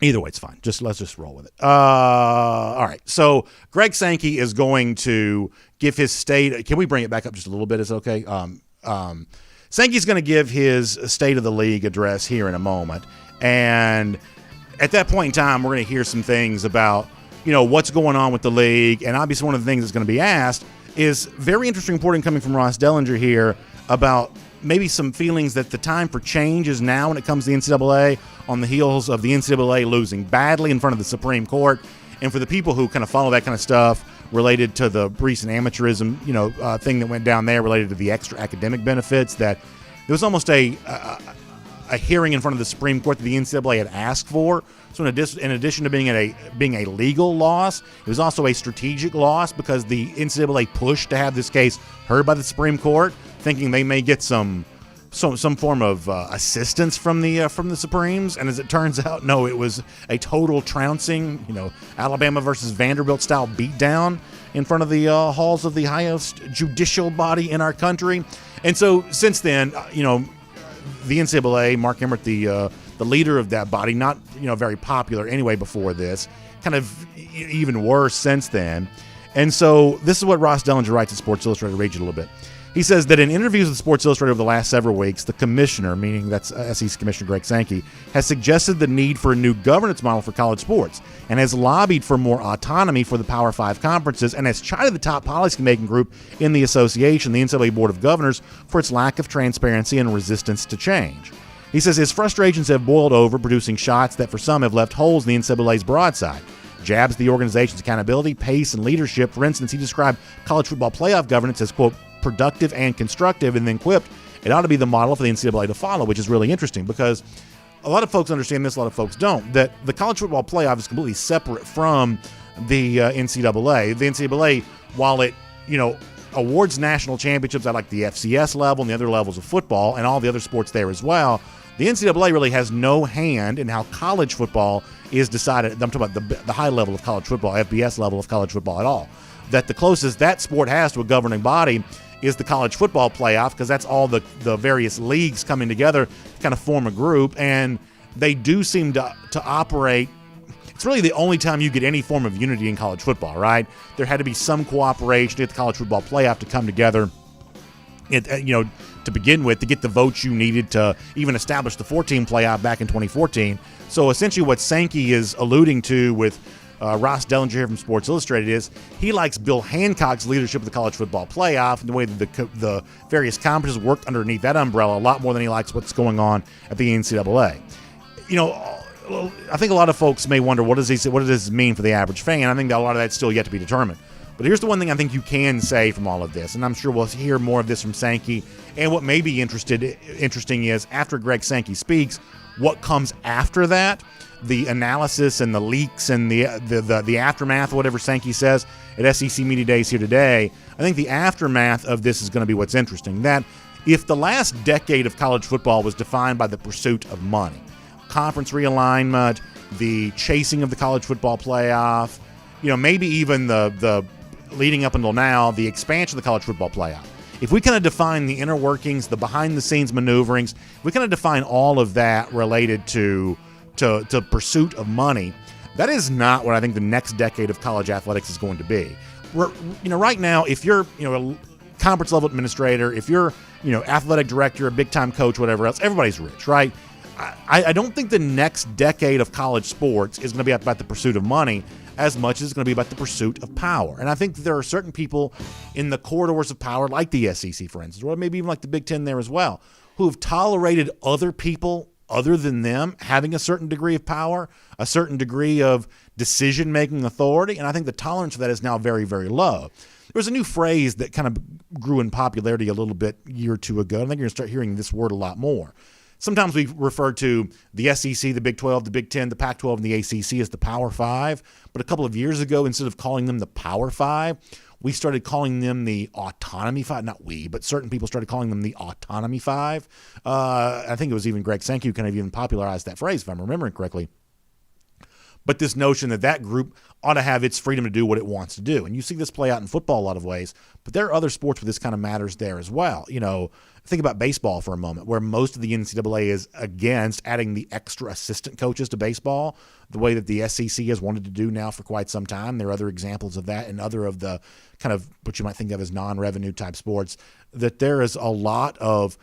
either way, it's fine. Let's just roll with it. All right. So Greg Sankey is going to give his state. Can we bring it back up just a little bit? Is it okay? Sankey's going to give his State of the League address here in a moment, and at that point in time, we're going to hear some things about what's going on with the league, and obviously one of the things that's going to be asked is very interesting reporting coming from Ross Dellinger here about maybe some feelings that the time for change is now when it comes to the NCAA on the heels of the NCAA losing badly in front of the Supreme Court. And for the people who kind of follow that kind of stuff related to the recent amateurism, thing that went down there related to the extra academic benefits, that there was almost a hearing in front of the Supreme Court that the NCAA had asked for. So in addition to being a legal loss, it was also a strategic loss because the NCAA pushed to have this case heard by the Supreme Court. thinking they may get some form of assistance from the Supremes, and as it turns out, no, it was a total trouncing, Alabama versus Vanderbilt style beatdown in front of the halls of the highest judicial body in our country. And so since then, the NCAA, Mark Emmert, the leader of that body, not very popular anyway before this, kind of even worse since then. And so this is what Ross Dellinger writes at Sports Illustrated. Read you a little bit. He says that in interviews with Sports Illustrated over the last several weeks, the commissioner, meaning that's SEC Commissioner Greg Sankey, has suggested the need for a new governance model for college sports and has lobbied for more autonomy for the Power 5 conferences and has chided the top policy-making group in the association, the NCAA Board of Governors, for its lack of transparency and resistance to change. He says his frustrations have boiled over, producing shots that for some have left holes in the NCAA's broadside. Jabs at the organization's accountability, pace, and leadership. For instance, he described college football playoff governance as, quote, productive and constructive, and then quipped, it ought to be the model for the NCAA to follow, which is really interesting because a lot of folks understand this, a lot of folks don't, that the college football playoff is completely separate from the NCAA. The NCAA, while it, awards national championships at like the FCS level and the other levels of football and all the other sports there as well, the NCAA really has no hand in how college football is decided. I'm talking about the high level of college football, FBS level of college football at all. That the closest that sport has to a governing body is the college football playoff, because that's all the various leagues coming together to kind of form a group, and they do seem to operate. It's really the only time you get any form of unity in college football, right? There had to be some cooperation to get the college football playoff to come together, to begin with, to get the votes you needed to even establish the 14 playoff back in 2014. So essentially what Sankey is alluding to with Ross Dellinger here from Sports Illustrated is he likes Bill Hancock's leadership of the college football playoff and the way that the various conferences work underneath that umbrella a lot more than he likes what's going on at the NCAA. I think a lot of folks may wonder, what does this mean for the average fan? I think that a lot of that's still yet to be determined. But here's the one thing I think you can say from all of this, and I'm sure we'll hear more of this from Sankey. And what may be interesting is, after Greg Sankey speaks, what comes after that, the analysis and the leaks and the aftermath, whatever Sankey says at SEC Media Days here today. I think the aftermath of this is going to be what's interesting. That if the last decade of college football was defined by the pursuit of money, conference realignment, the chasing of the college football playoff, maybe even the leading up until now, the expansion of the college football playoff. If we kind of define the inner workings, the behind-the-scenes maneuverings, we kind of define all of that related to pursuit of money, that is not what I think the next decade of college athletics is going to be. Right now, if you're a conference level administrator, if you're athletic director, a big-time coach, whatever else, everybody's rich, right? I don't think the next decade of college sports is going to be about the pursuit of money as much as it's going to be about the pursuit of power. And I think there are certain people in the corridors of power, like the SEC, for instance, or maybe even like the Big Ten there as well, who have tolerated other people other than them having a certain degree of power, a certain degree of decision-making authority, and I think the tolerance for that is now very, very low. There was a new phrase that kind of grew in popularity a little bit a year or two ago. I think you're going to start hearing this word a lot more. Sometimes we refer to the SEC, the Big 12, the Big 10, the Pac-12, and the ACC as the Power 5. But a couple of years ago, instead of calling them the Power 5, we started calling them the Autonomy 5. Not we, but certain people started calling them the Autonomy 5. I think it was even Greg Sankey who kind of even popularized that phrase, if I'm remembering correctly. But this notion that group ought to have its freedom to do what it wants to do. And you see this play out in football a lot of ways, but there are other sports where this kind of matters there as well. Think about baseball for a moment, where most of the NCAA is against adding the extra assistant coaches to baseball, the way that the SEC has wanted to do now for quite some time. There are other examples of that in other of the kind of what you might think of as non-revenue type sports, that there is a lot of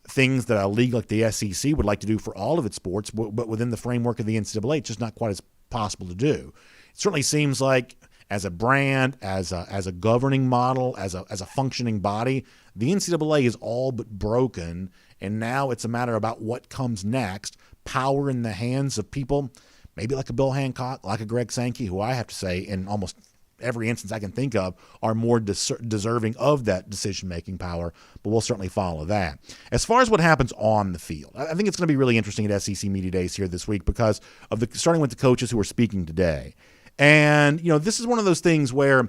things that a league like the SEC would like to do for all of its sports, but within the framework of the NCAA, it's just not quite as possible to do. It certainly seems like as a brand, as a governing model, as a functioning body, the NCAA is all but broken, and now it's a matter about what comes next. Power in the hands of people, maybe like a Bill Hancock, like a Greg Sankey, who I have to say in almost every instance I can think of are more deserving of that decision-making power, but we'll certainly follow that. As far as what happens on the field, I think it's going to be really interesting at SEC Media Days here this week because of starting with the coaches who are speaking today. And, this is one of those things where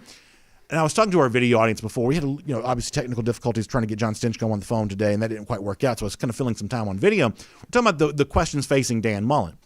And I was talking to our video audience before. We had, obviously technical difficulties trying to get John Stinchcomb on the phone today, and that didn't quite work out. So I was kind of filling some time on video. We're talking about the questions facing Dan Mullen.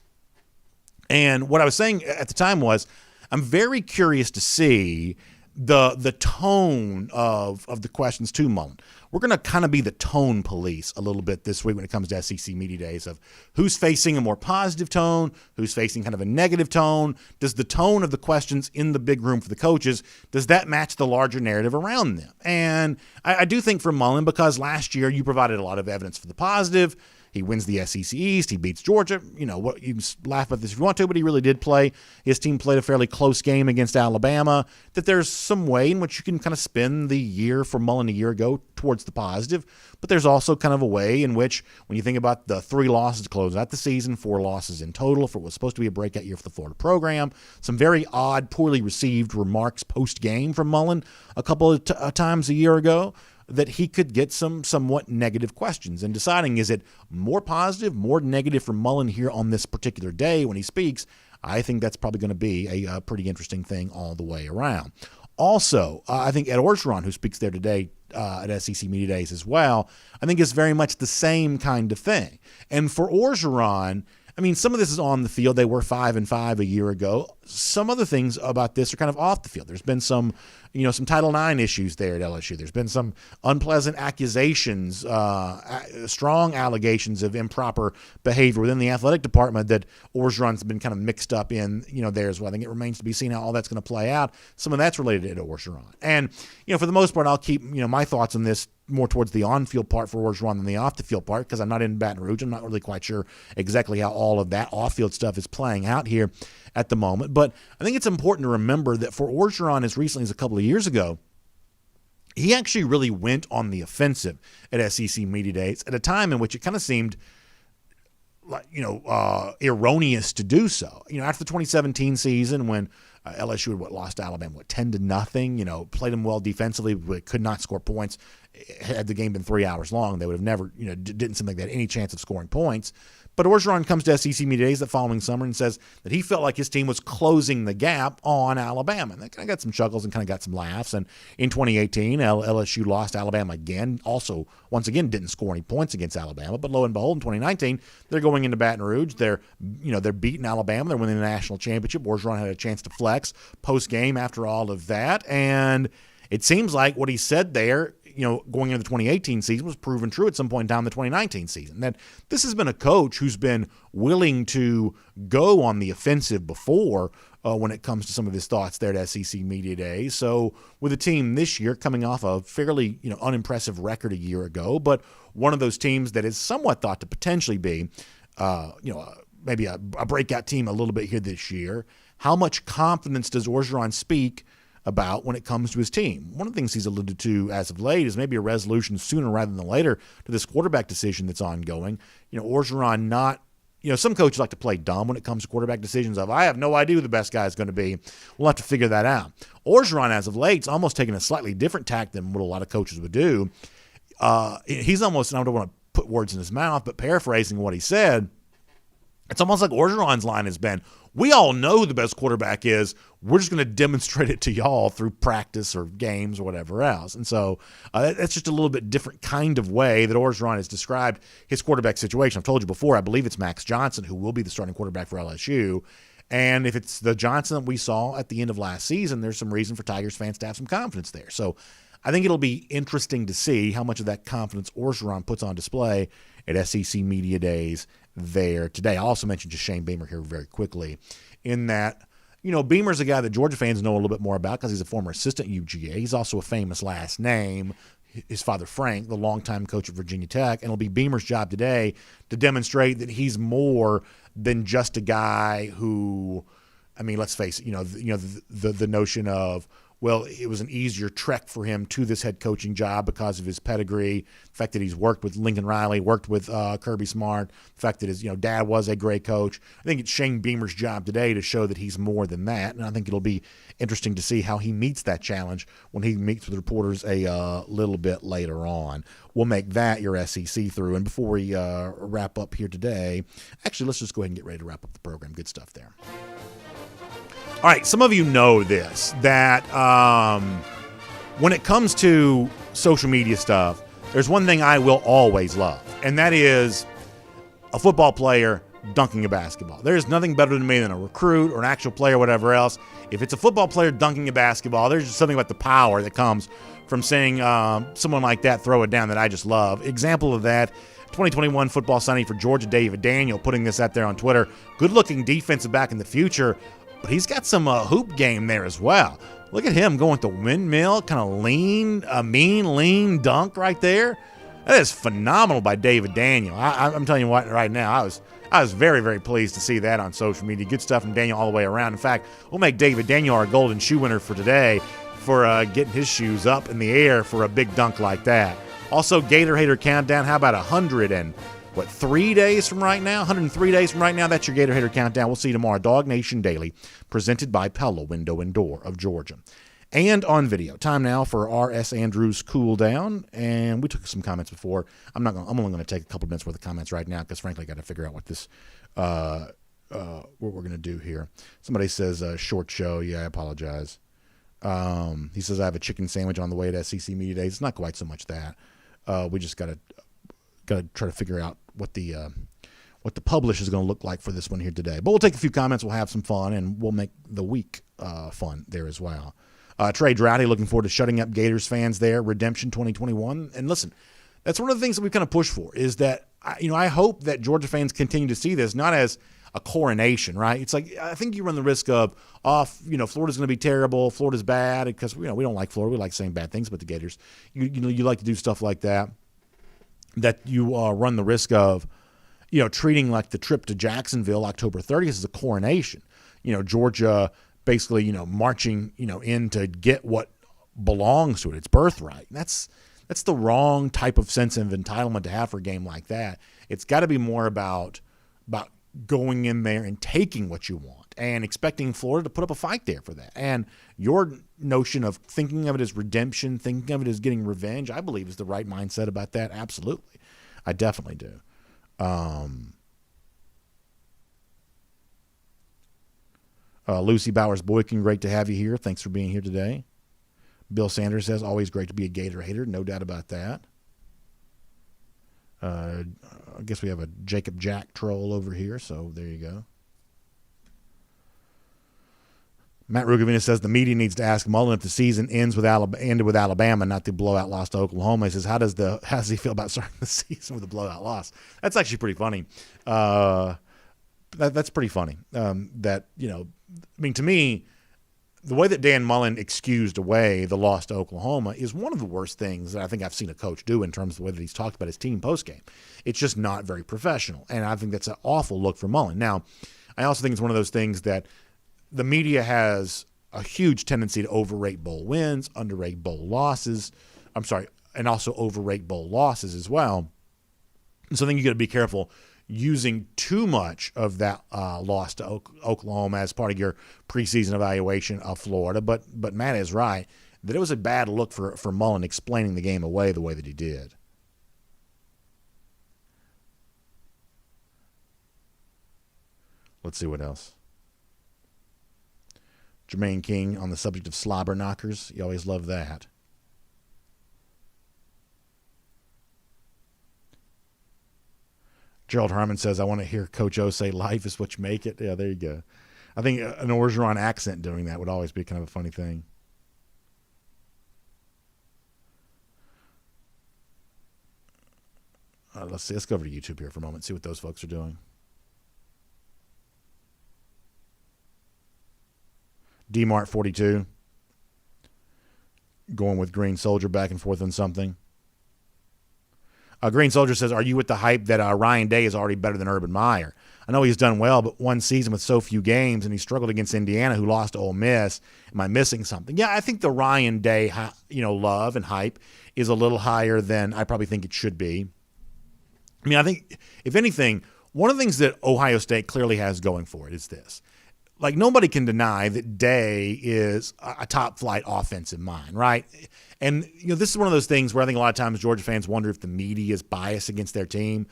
And what I was saying at the time was, I'm very curious to see the tone of the questions to Mullen. We're going to kind of be the tone police a little bit this week when it comes to SEC Media Days, of who's facing a more positive tone, who's facing kind of a negative tone. Does the tone of the questions in the big room for the coaches, does that match the larger narrative around them? And I do think for Mullen, because last year you provided a lot of evidence for the positive. He wins the SEC East. He beats Georgia. You can laugh about this if you want to, but he really did play. His team played a fairly close game against Alabama. That there's some way in which you can kind of spin the year for Mullen a year ago towards the positive. But there's also kind of a way in which, when you think about the 3 losses to close out the season, 4 losses in total for what was supposed to be a breakout year for the Florida program, some very odd, poorly received remarks post-game from Mullen a couple of times a year ago, that he could get some somewhat negative questions. And deciding, is it more positive, more negative for Mullen here on this particular day when he speaks, I think that's probably going to be a pretty interesting thing all the way around. Also, I think Ed Orgeron, who speaks there today at SEC Media Days as well, I think is very much the same kind of thing. And for Orgeron, I mean, some of this is on the field. They were 5-5 a year ago. Some other things about this are kind of off the field. There's been some Title IX issues there at LSU. There's been some unpleasant accusations, strong allegations of improper behavior within the athletic department that Orgeron's been kind of mixed up in, there as well. I think it remains to be seen how all that's going to play out. Some of that's related to Orgeron. And, for the most part, I'll keep, my thoughts on this more towards the on-field part for Orgeron than the off-the-field part, because I'm not in Baton Rouge. I'm not really quite sure exactly how all of that off-field stuff is playing out here at the moment. But I think it's important to remember that for Orgeron, as recently as a couple of years ago, he actually really went on the offensive at SEC Media Days at a time in which it kind of seemed like, erroneous to do so. After the 2017 season, when LSU had lost to Alabama 10-0, played them well defensively, but could not score points. Had the game been 3 hours long, they would have never, didn't seem like they had any chance of scoring points. But Orgeron comes to SEC Media Days the following summer and says that he felt like his team was closing the gap on Alabama. And that kind of got some chuckles and kind of got some laughs. And in 2018, LSU lost Alabama again. Also, once again, didn't score any points against Alabama. But lo and behold, in 2019, they're going into Baton Rouge. They're beating Alabama. They're winning the national championship. Orgeron had a chance to flex post-game after all of that. And it seems like what he said there, going into the 2018 season was proven true at some point down the 2019 season. That this has been a coach who's been willing to go on the offensive before when it comes to some of his thoughts there at SEC Media Days. So with the team this year coming off a fairly unimpressive record a year ago, but one of those teams that is somewhat thought to potentially be maybe a breakout team a little bit here this year, how much confidence does Orgeron speak about when it comes to his team? One of the things he's alluded to as of late is maybe a resolution sooner rather than later to this quarterback decision that's ongoing. Orgeron not, some coaches like to play dumb when it comes to quarterback decisions of, I have no idea who the best guy is going to be. We'll have to figure that out. Orgeron, as of late, is almost taking a slightly different tack than what a lot of coaches would do. He's almost, and I don't want to put words in his mouth, but paraphrasing what he said, it's almost like Orgeron's line has been, we all know who the best quarterback is. We're just going to demonstrate it to y'all through practice or games or whatever else. And so that's just a little bit different kind of way that Orgeron has described his quarterback situation. I've told you before, I believe it's Max Johnson who will be the starting quarterback for LSU. And if it's the Johnson that we saw at the end of last season, there's some reason for Tigers fans to have some confidence there. So I think it'll be interesting to see how much of that confidence Orgeron puts on display at SEC Media Days there today. I also mentioned just Shane Beamer here very quickly in that, Beamer's a guy that Georgia fans know a little bit more about because he's a former assistant at UGA. He's also a famous last name. His father, Frank, the longtime coach at Virginia Tech, and it'll be Beamer's job today to demonstrate that he's more than just a guy who, let's face it, the notion of, well, it was an easier trek for him to this head coaching job because of his pedigree, the fact that he's worked with Lincoln Riley, worked with Kirby Smart, the fact that his dad was a great coach. I think it's Shane Beamer's job today to show that he's more than that, and I think it'll be interesting to see how he meets that challenge when he meets with reporters a little bit later on. We'll make that your SEC through, and before we wrap up here today, actually, let's just go ahead and get ready to wrap up the program. Good stuff there. All right, some of you know this, that when it comes to social media stuff, there's one thing I will always love, and that is a football player dunking a basketball. There's nothing better to me than a recruit or an actual player or whatever else. If it's a football player dunking a basketball, there's just something about the power that comes from seeing someone like that throw it down that I just love. Example of that, 2021 football signing for Georgia, David Daniel, putting this out there on Twitter. Good-looking defensive back in the future, but he's got some hoop game there as well. Look at him going with the windmill, kind of lean dunk right there. That is phenomenal by David Daniel. I'm telling you what, right now, I was very, very pleased to see that on social media. Good stuff from Daniel all the way around. In fact, we'll make David Daniel our golden shoe winner for today for getting his shoes up in the air for a big dunk like that. Also, Gator Hater Countdown. How about 103 days from right now? 103 days from right now. That's your Gator Hater Countdown. We'll see you tomorrow. DawgNation Daily, presented by Pella Window and Door of Georgia. And on video. Time now for R.S. Andrews Cool Down. And we took some comments before. I'm only going to take a couple minutes worth of comments right now because, frankly, I got to figure out what this what we're going to do here. Somebody says short show. Yeah, I apologize. He says I have a chicken sandwich on the way to SEC Media Days. It's not quite so much that. We just got to try to figure out what the publish is going to look like for this one here today. But we'll take a few comments. We'll have some fun, and we'll make the week fun there as well. Trey Droughty, looking forward to shutting up Gators fans there. Redemption 2021. And listen, that's one of the things that we kind of push for is that, I hope that Georgia fans continue to see this not as a coronation, right? It's like, I think you run the risk of, Florida's going to be terrible. Florida's bad because, we don't like Florida. We like saying bad things about the Gators. You like to do stuff like that you run the risk of, treating like the trip to Jacksonville October 30th as a coronation. Georgia basically, marching, in to get what belongs to it. It's birthright. That's the wrong type of sense of entitlement to have for a game like that. It's got to be more about going in there and taking what you want and expecting Florida to put up a fight there for that. And your notion of thinking of it as redemption, thinking of it as getting revenge, I believe is the right mindset about that. Absolutely. I definitely do. Lucy Bowers-Boykin, great to have you here. Thanks for being here today. Bill Sanders says, always great to be a Gator hater. No doubt about that. I guess we have a Jacob Jack troll over here, so there you go. Matt Rugavina says the media needs to ask Mullen if the season ended with Alabama, not the blowout loss to Oklahoma. He says, how does he feel about starting the season with a blowout loss? That's actually pretty funny. That's pretty funny. To me, the way that Dan Mullen excused away the loss to Oklahoma is one of the worst things that I think I've seen a coach do in terms of the way that he's talked about his team postgame. It's just not very professional, and I think that's an awful look for Mullen. Now, I also think it's one of those things that the media has a huge tendency to overrate bowl wins, underrate bowl losses. And also overrate bowl losses as well. And so I think you got to be careful using too much of that loss to Oklahoma as part of your preseason evaluation of Florida. But Matt is right that it was a bad look for Mullen explaining the game away the way that he did. Let's see what else. Jermaine King on the subject of slobber knockers. You always love that. Gerald Harmon says, I want to hear Coach O say life is what you make it. Yeah, there you go. I think an Orgeron accent doing that would always be kind of a funny thing. Let's see. Let's go over to YouTube here for a moment, see what those folks are doing. DMart 42 going with Green Soldier back and forth on something. Green Soldier says, are you with the hype that Ryan Day is already better than Urban Meyer? I know he's done well, but one season with so few games, and he struggled against Indiana, who lost to Ole Miss. Am I missing something? Yeah, I think the Ryan Day, love and hype is a little higher than I probably think it should be. I mean, I think, if anything, one of the things that Ohio State clearly has going for it is this. Like, nobody can deny that Day is a top-flight offensive mind, right? And, this is one of those things where I think a lot of times Georgia fans wonder if the media is biased against their team.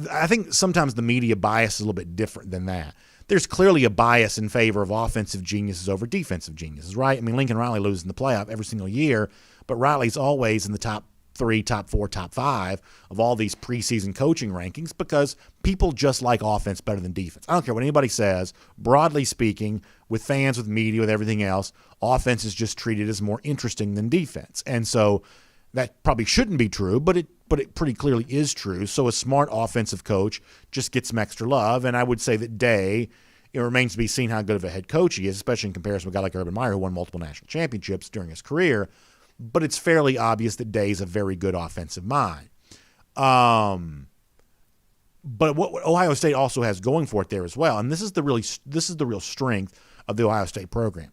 I think sometimes the media bias is a little bit different than that. There's clearly a bias in favor of offensive geniuses over defensive geniuses, right? I mean, Lincoln Riley loses in the playoff every single year, but Riley's always in the top 3, top 4, top 5 of all these preseason coaching rankings because people just like offense better than defense. I don't care what anybody says. Broadly speaking, with fans, with media, with everything else, offense is just treated as more interesting than defense. And so that probably shouldn't be true, but it pretty clearly is true. So a smart offensive coach just gets some extra love. And I would say that Day, it remains to be seen how good of a head coach he is, especially in comparison with a guy like Urban Meyer who won multiple national championships during his career. But it's fairly obvious that Day's a very good offensive mind. But what Ohio State also has going for it there as well, and this is the real strength of the Ohio State program.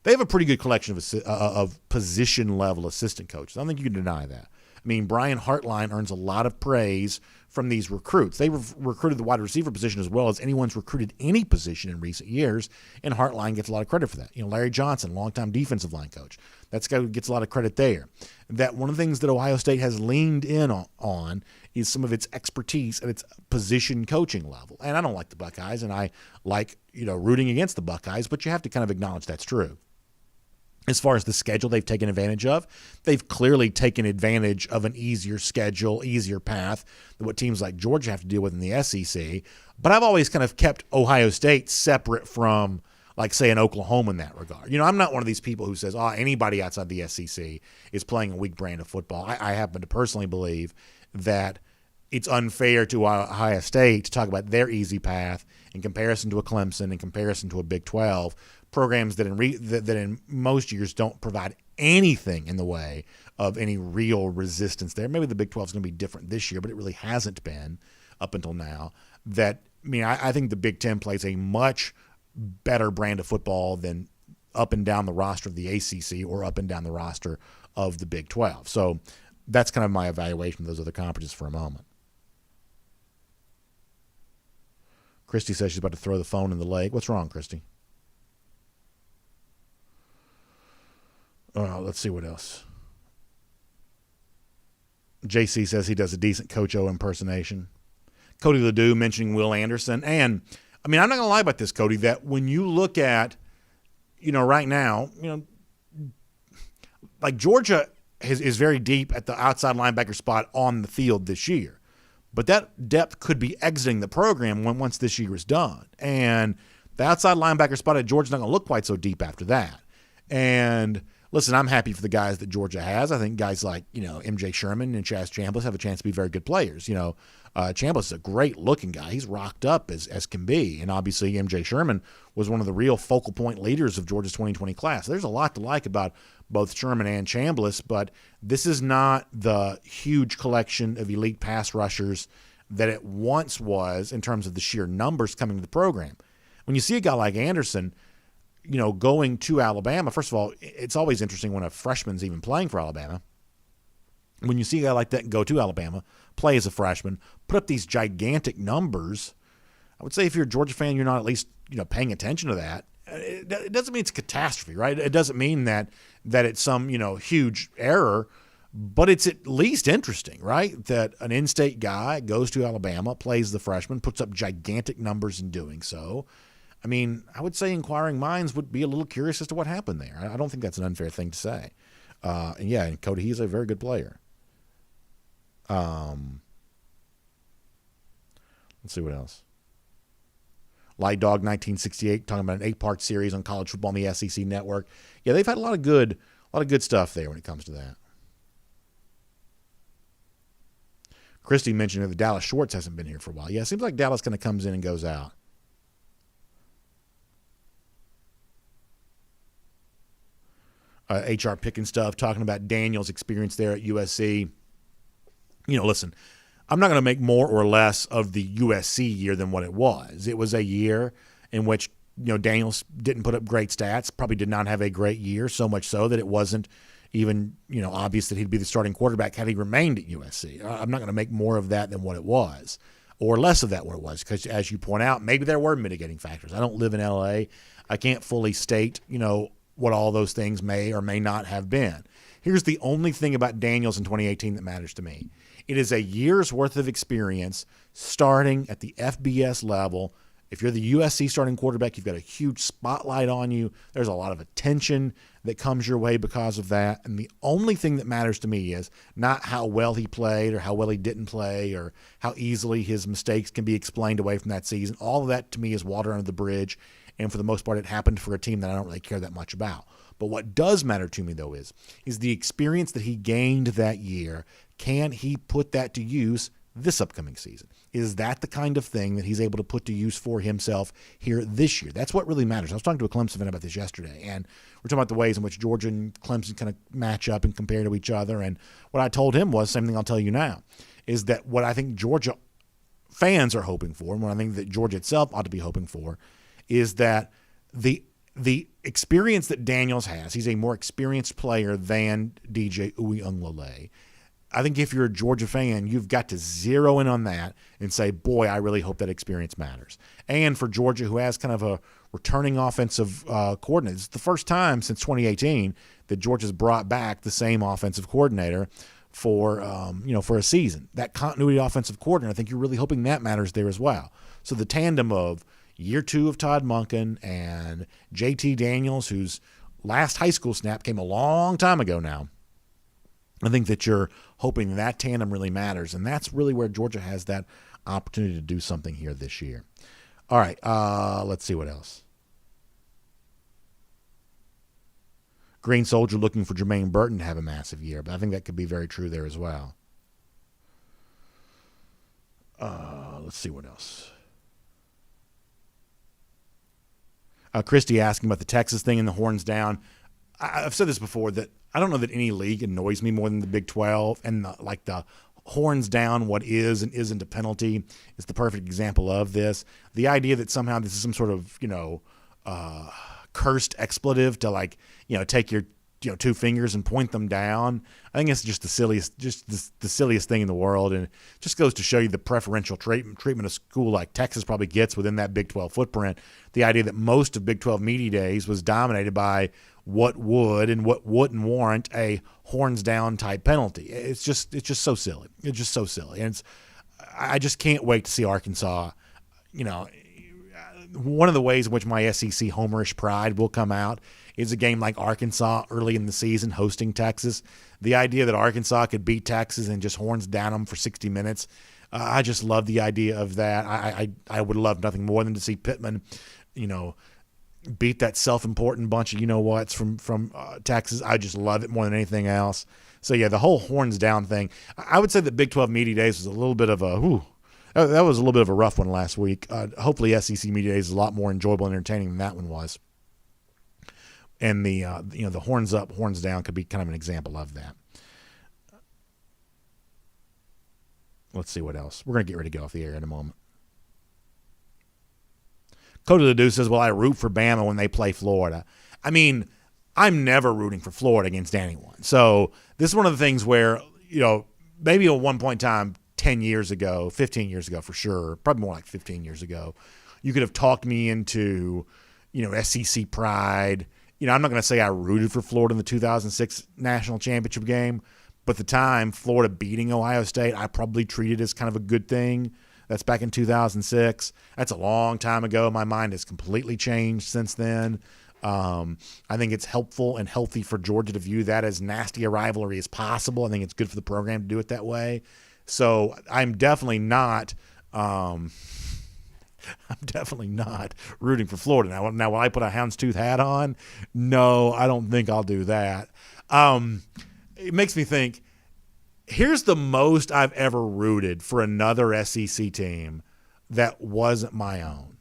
They have a pretty good collection of position-level assistant coaches. I don't think you can deny that. I mean, Brian Hartline earns a lot of praise from these recruits. They recruited the wide receiver position as well as anyone's recruited any position in recent years, and Hartline gets a lot of credit for that. Larry Johnson, longtime defensive line coach, that's guy who gets a lot of credit there. That one of the things that Ohio State has leaned in on is some of its expertise at its position coaching level. And I don't like the Buckeyes, and I like rooting against the Buckeyes, but you have to kind of acknowledge that's true. As far as the schedule they've taken advantage of, they've clearly taken advantage of an easier schedule, easier path than what teams like Georgia have to deal with in the SEC. But I've always kind of kept Ohio State separate from, like, say, an Oklahoma in that regard. I'm not one of these people who says, anybody outside the SEC is playing a weak brand of football. I happen to personally believe that it's unfair to Ohio State to talk about their easy path in comparison to a Clemson, in comparison to a Big 12, programs that in most years don't provide anything in the way of any real resistance there. Maybe the Big 12 is going to be different this year, but it really hasn't been up until now. I think the Big 10 plays a much better brand of football than up and down the roster of the ACC or up and down the roster of the Big 12. So that's kind of my evaluation of those other conferences for a moment. Christy says she's about to throw the phone in the lake. What's wrong, Christy? Let's see what else. JC says he does a decent Coach O impersonation. Cody Ledoux mentioning Will Anderson. And, I'm not going to lie about this, Cody, that when you look at, right now, like Georgia is very deep at the outside linebacker spot on the field this year. But that depth could be exiting the program once this year is done. And the outside linebacker spot at Georgia's not going to look quite so deep after that. And listen, I'm happy for the guys that Georgia has. I think guys like, MJ Sherman and Chaz Chambliss have a chance to be very good players. Chambliss is a great-looking guy. He's rocked up as can be. And obviously MJ Sherman was one of the real focal point leaders of Georgia's 2020 class. There's a lot to like about both Sherman and Chambliss, but this is not the huge collection of elite pass rushers that it once was in terms of the sheer numbers coming to the program. When you see a guy like Anderson, going to Alabama, first of all, it's always interesting when a freshman's even playing for Alabama. When you see a guy like that go to Alabama, play as a freshman, put up these gigantic numbers, I would say if you're a Georgia fan, you're not at least paying attention to that. It doesn't mean it's a catastrophe, right? It doesn't mean that it's some huge error, but it's at least interesting, right? That an in-state guy goes to Alabama, plays the freshman, puts up gigantic numbers in doing so. I would say inquiring minds would be a little curious as to what happened there. I don't think that's an unfair thing to say. And Cody, he's a very good player. Let's see what else. Light Dog 1968 talking about an 8-part series on college football on the SEC network. Yeah, they've had a lot of good stuff there when it comes to that. Christy mentioned that Dallas Schwartz hasn't been here for a while. Yeah, it seems like Dallas kind of comes in and goes out. HR picking stuff, talking about Daniel's experience there at USC. Listen, I'm not going to make more or less of the USC year than what it was. It was a year in which, Daniels didn't put up great stats, probably did not have a great year, so much so that it wasn't even, obvious that he'd be the starting quarterback had he remained at USC. I'm not going to make more of that than what it was, or less of that what it was, because as you point out, maybe there were mitigating factors. I don't live in L.A. I can't fully state, what all those things may or may not have been. Here's the only thing about Daniels in 2018 that matters to me. It is a year's worth of experience starting at the FBS level If you're the USC starting quarterback, you've got a huge spotlight on you. There's a lot of attention that comes your way because of that. And the only thing that matters to me is not how well he played or how well he didn't play or how easily his mistakes can be explained away from that season. All of that to me is water under the bridge. And for the most part, it happened for a team that I don't really care that much about. But what does matter to me, though, is the experience that he gained that year. Can he put that to use this upcoming season? Is that the kind of thing that he's able to put to use for himself here this year? That's what really matters. I was talking to a Clemson fan about this yesterday, and we're talking about the ways in which Georgia and Clemson kind of match up and compare to each other. And what I told him was, same thing I'll tell you now, is that what I think Georgia fans are hoping for, and what I think that Georgia itself ought to be hoping for, is that the experience that Daniels has, he's a more experienced player than DJ Uiagalelei. I think if you're a Georgia fan, you've got to zero in on that and say, boy, I really hope that experience matters. And for Georgia, who has kind of a returning offensive coordinator, it's the first time since 2018 that Georgia's brought back the same offensive coordinator for a season. That continuity offensive coordinator, I think you're really hoping that matters there as well. So the tandem of year 2 of Todd Monken and JT Daniels, whose last high school snap came a long time ago now, I think that you're hoping that tandem really matters, and that's really where Georgia has that opportunity to do something here this year. All right, let's see what else. Green Soldier looking for Jermaine Burton to have a massive year, but I think that could be very true there as well. Let's see what else. Christy asking about the Texas thing and the horns down. I've said this before, that I don't know that any league annoys me more than the Big 12, and the horns down what is and isn't a penalty is the perfect example of this. The idea that somehow this is some sort of, cursed expletive to take your 2 fingers and point them down. I think it's just the silliest thing in the world, and it just goes to show you the preferential treatment a school like Texas probably gets within that Big 12 footprint. The idea that most of Big 12 media days was dominated by what would and what wouldn't warrant a horns down type penalty. It's just so silly. It's just so silly, and I just can't wait to see Arkansas. One of the ways in which my SEC homerish pride will come out is a game like Arkansas early in the season hosting Texas. The idea that Arkansas could beat Texas and just horns down them for 60 minutes, I just love the idea of that. I would love nothing more than to see Pittman, beat that self-important bunch of you-know-whats from Texas. I just love it more than anything else. So, yeah, the whole horns down thing, I would say that Big 12 Media Days was a little bit of that was a little bit of a rough one last week. Hopefully SEC Media Days is a lot more enjoyable and entertaining than that one was. And the horns up, horns down could be kind of an example of that. Let's see what else. We're going to get ready to go off the air in a moment. Coda the Deuce says, well, I root for Bama when they play Florida. I mean, I'm never rooting for Florida against anyone. So this is one of the things where, maybe at one point in time, 10 years ago, 15 years ago for sure, probably more like 15 years ago, you could have talked me into, SEC pride. I'm not going to say I rooted for Florida in the 2006 national championship game, but at the time, Florida beating Ohio State, I probably treated as kind of a good thing. That's back in 2006. That's a long time ago. My mind has completely changed since then. I think it's helpful and healthy for Georgia to view that as nasty a rivalry as possible. I think it's good for the program to do it that way. So I'm definitely not rooting for Florida. Now, will I put a houndstooth hat on? No, I don't think I'll do that. It makes me think, here's the most I've ever rooted for another SEC team that wasn't my own.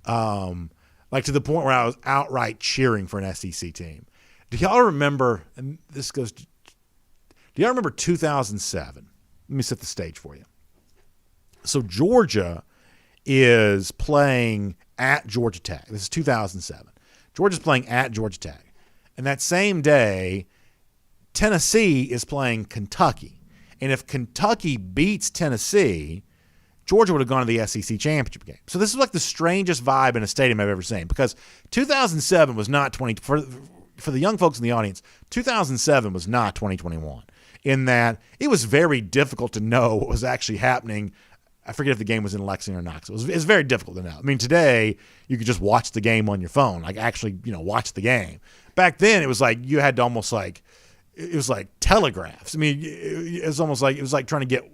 To the point where I was outright cheering for an SEC team. Do y'all remember, and this goes to, do y'all remember 2007? Let me set the stage for you. So Georgia is playing at Georgia Tech. This is 2007. Georgia's playing at Georgia Tech. And that same day, Tennessee is playing Kentucky. And if Kentucky beats Tennessee, Georgia would have gone to the SEC championship game. So this is like the strangest vibe in a stadium I've ever seen, because 2007 was not for the young folks in the audience, 2007 was not 2021, in that it was very difficult to know what was actually happening I forget if the game was in Lexington or Knoxville. It's very difficult to know. I mean, today you could just watch the game on your phone, like actually, watch the game. Back then, it was like you had to almost like it was like telegraphs. I mean, it was almost like it was like trying to get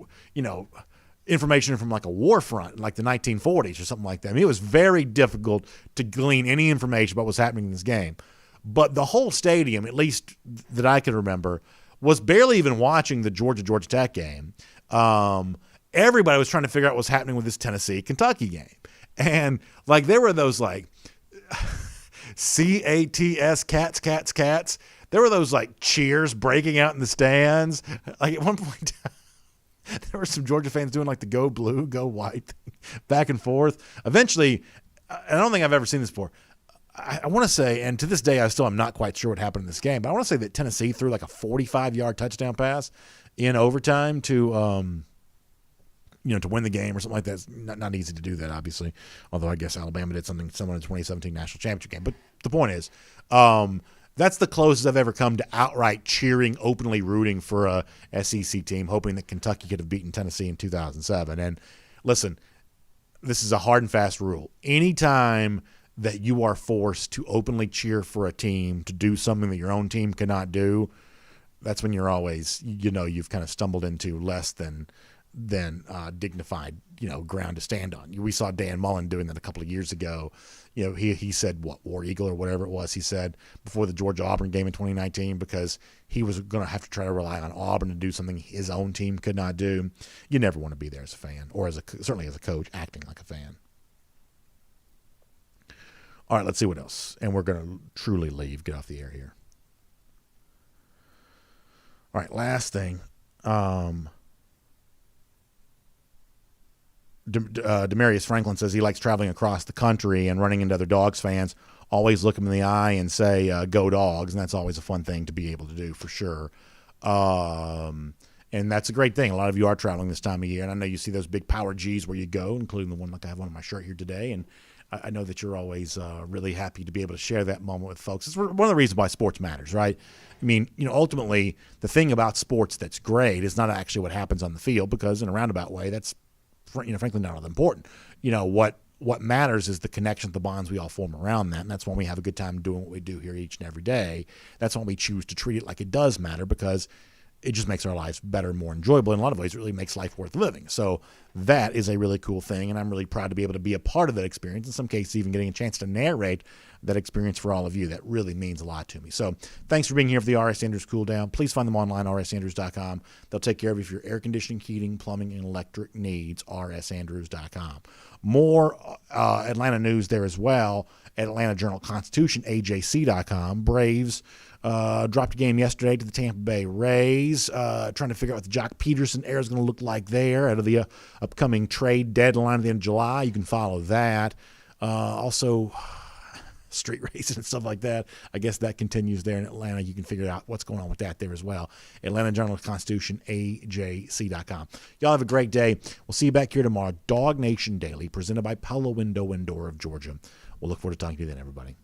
information from like a war front in like the 1940s or something like that. I mean, it was very difficult to glean any information about what's happening in this game. But the whole stadium, at least that I can remember, was barely even watching the Georgia Tech game. Everybody was trying to figure out what's happening with this Tennessee-Kentucky game. And like there were those like CATS, cats. There were those like cheers breaking out in the stands. Like at one point there were some Georgia fans doing like the go blue, go white thing, back and forth. Eventually, I don't think I've ever seen this before. I want to say, and to this day I still am not quite sure what happened in this game, but I want to say that Tennessee threw like a 45-yard touchdown pass in overtime to to win the game or something like that. It's not easy to do that, obviously, although I guess Alabama did something similar in the 2017 National Championship game. But the point is, that's the closest I've ever come to outright cheering, openly rooting for a SEC team, hoping that Kentucky could have beaten Tennessee in 2007. And listen, this is a hard and fast rule. Anytime that you are forced to openly cheer for a team to do something that your own team cannot do, that's when you're always, you've kind of stumbled into less than dignified, ground to stand on. We saw Dan Mullen doing that a couple of years ago. He said War Eagle or whatever it was he said before the Georgia-Auburn game in 2019 because he was going to have to try to rely on Auburn to do something his own team could not do. You never want to be there as a fan or certainly as a coach acting like a fan. All right, let's see what else. And we're going to truly get off the air here. All right, last thing. Demarius Franklin says he likes traveling across the country and running into other Dogs fans. Always look them in the eye and say, go Dogs. And that's always a fun thing to be able to do for sure. And that's a great thing. A lot of you are traveling this time of year. And I know you see those big Power Gs where you go, including the one like I have on my shirt here today. And I know that you're always really happy to be able to share that moment with folks. It's one of the reasons why sports matters, right? I mean, ultimately, the thing about sports that's great is not actually what happens on the field because in a roundabout way, that's, frankly, not all that important. What matters is the connections, the bonds we all form around that, and that's when we have a good time doing what we do here each and every day. That's when we choose to treat it like it does matter because it just makes our lives better and more enjoyable. In a lot of ways, it really makes life worth living. So that is a really cool thing, and I'm really proud to be able to be a part of that experience, in some cases even getting a chance to narrate that experience for all of you. That really means a lot to me. So thanks for being here for the R.S. Andrews Cool Down. Please find them online, rsandrews.com. They'll take care of your air conditioning, heating, plumbing, and electric needs, rsandrews.com. More Atlanta news there as well at Atlanta Journal-Constitution, ajc.com. Braves dropped a game yesterday to the Tampa Bay Rays, trying to figure out what the Jock Peterson era is going to look like there out of the upcoming trade deadline at the end of July. You can follow that. Also, street racing and stuff like that. I guess that continues there in Atlanta. You can figure out what's going on with that there as well. Atlanta Journal-Constitution, ajc.com. Y'all have a great day. We'll see you back here tomorrow. DawgNation Daily, presented by Pella Window and Door of Georgia. We'll look forward to talking to you then, everybody.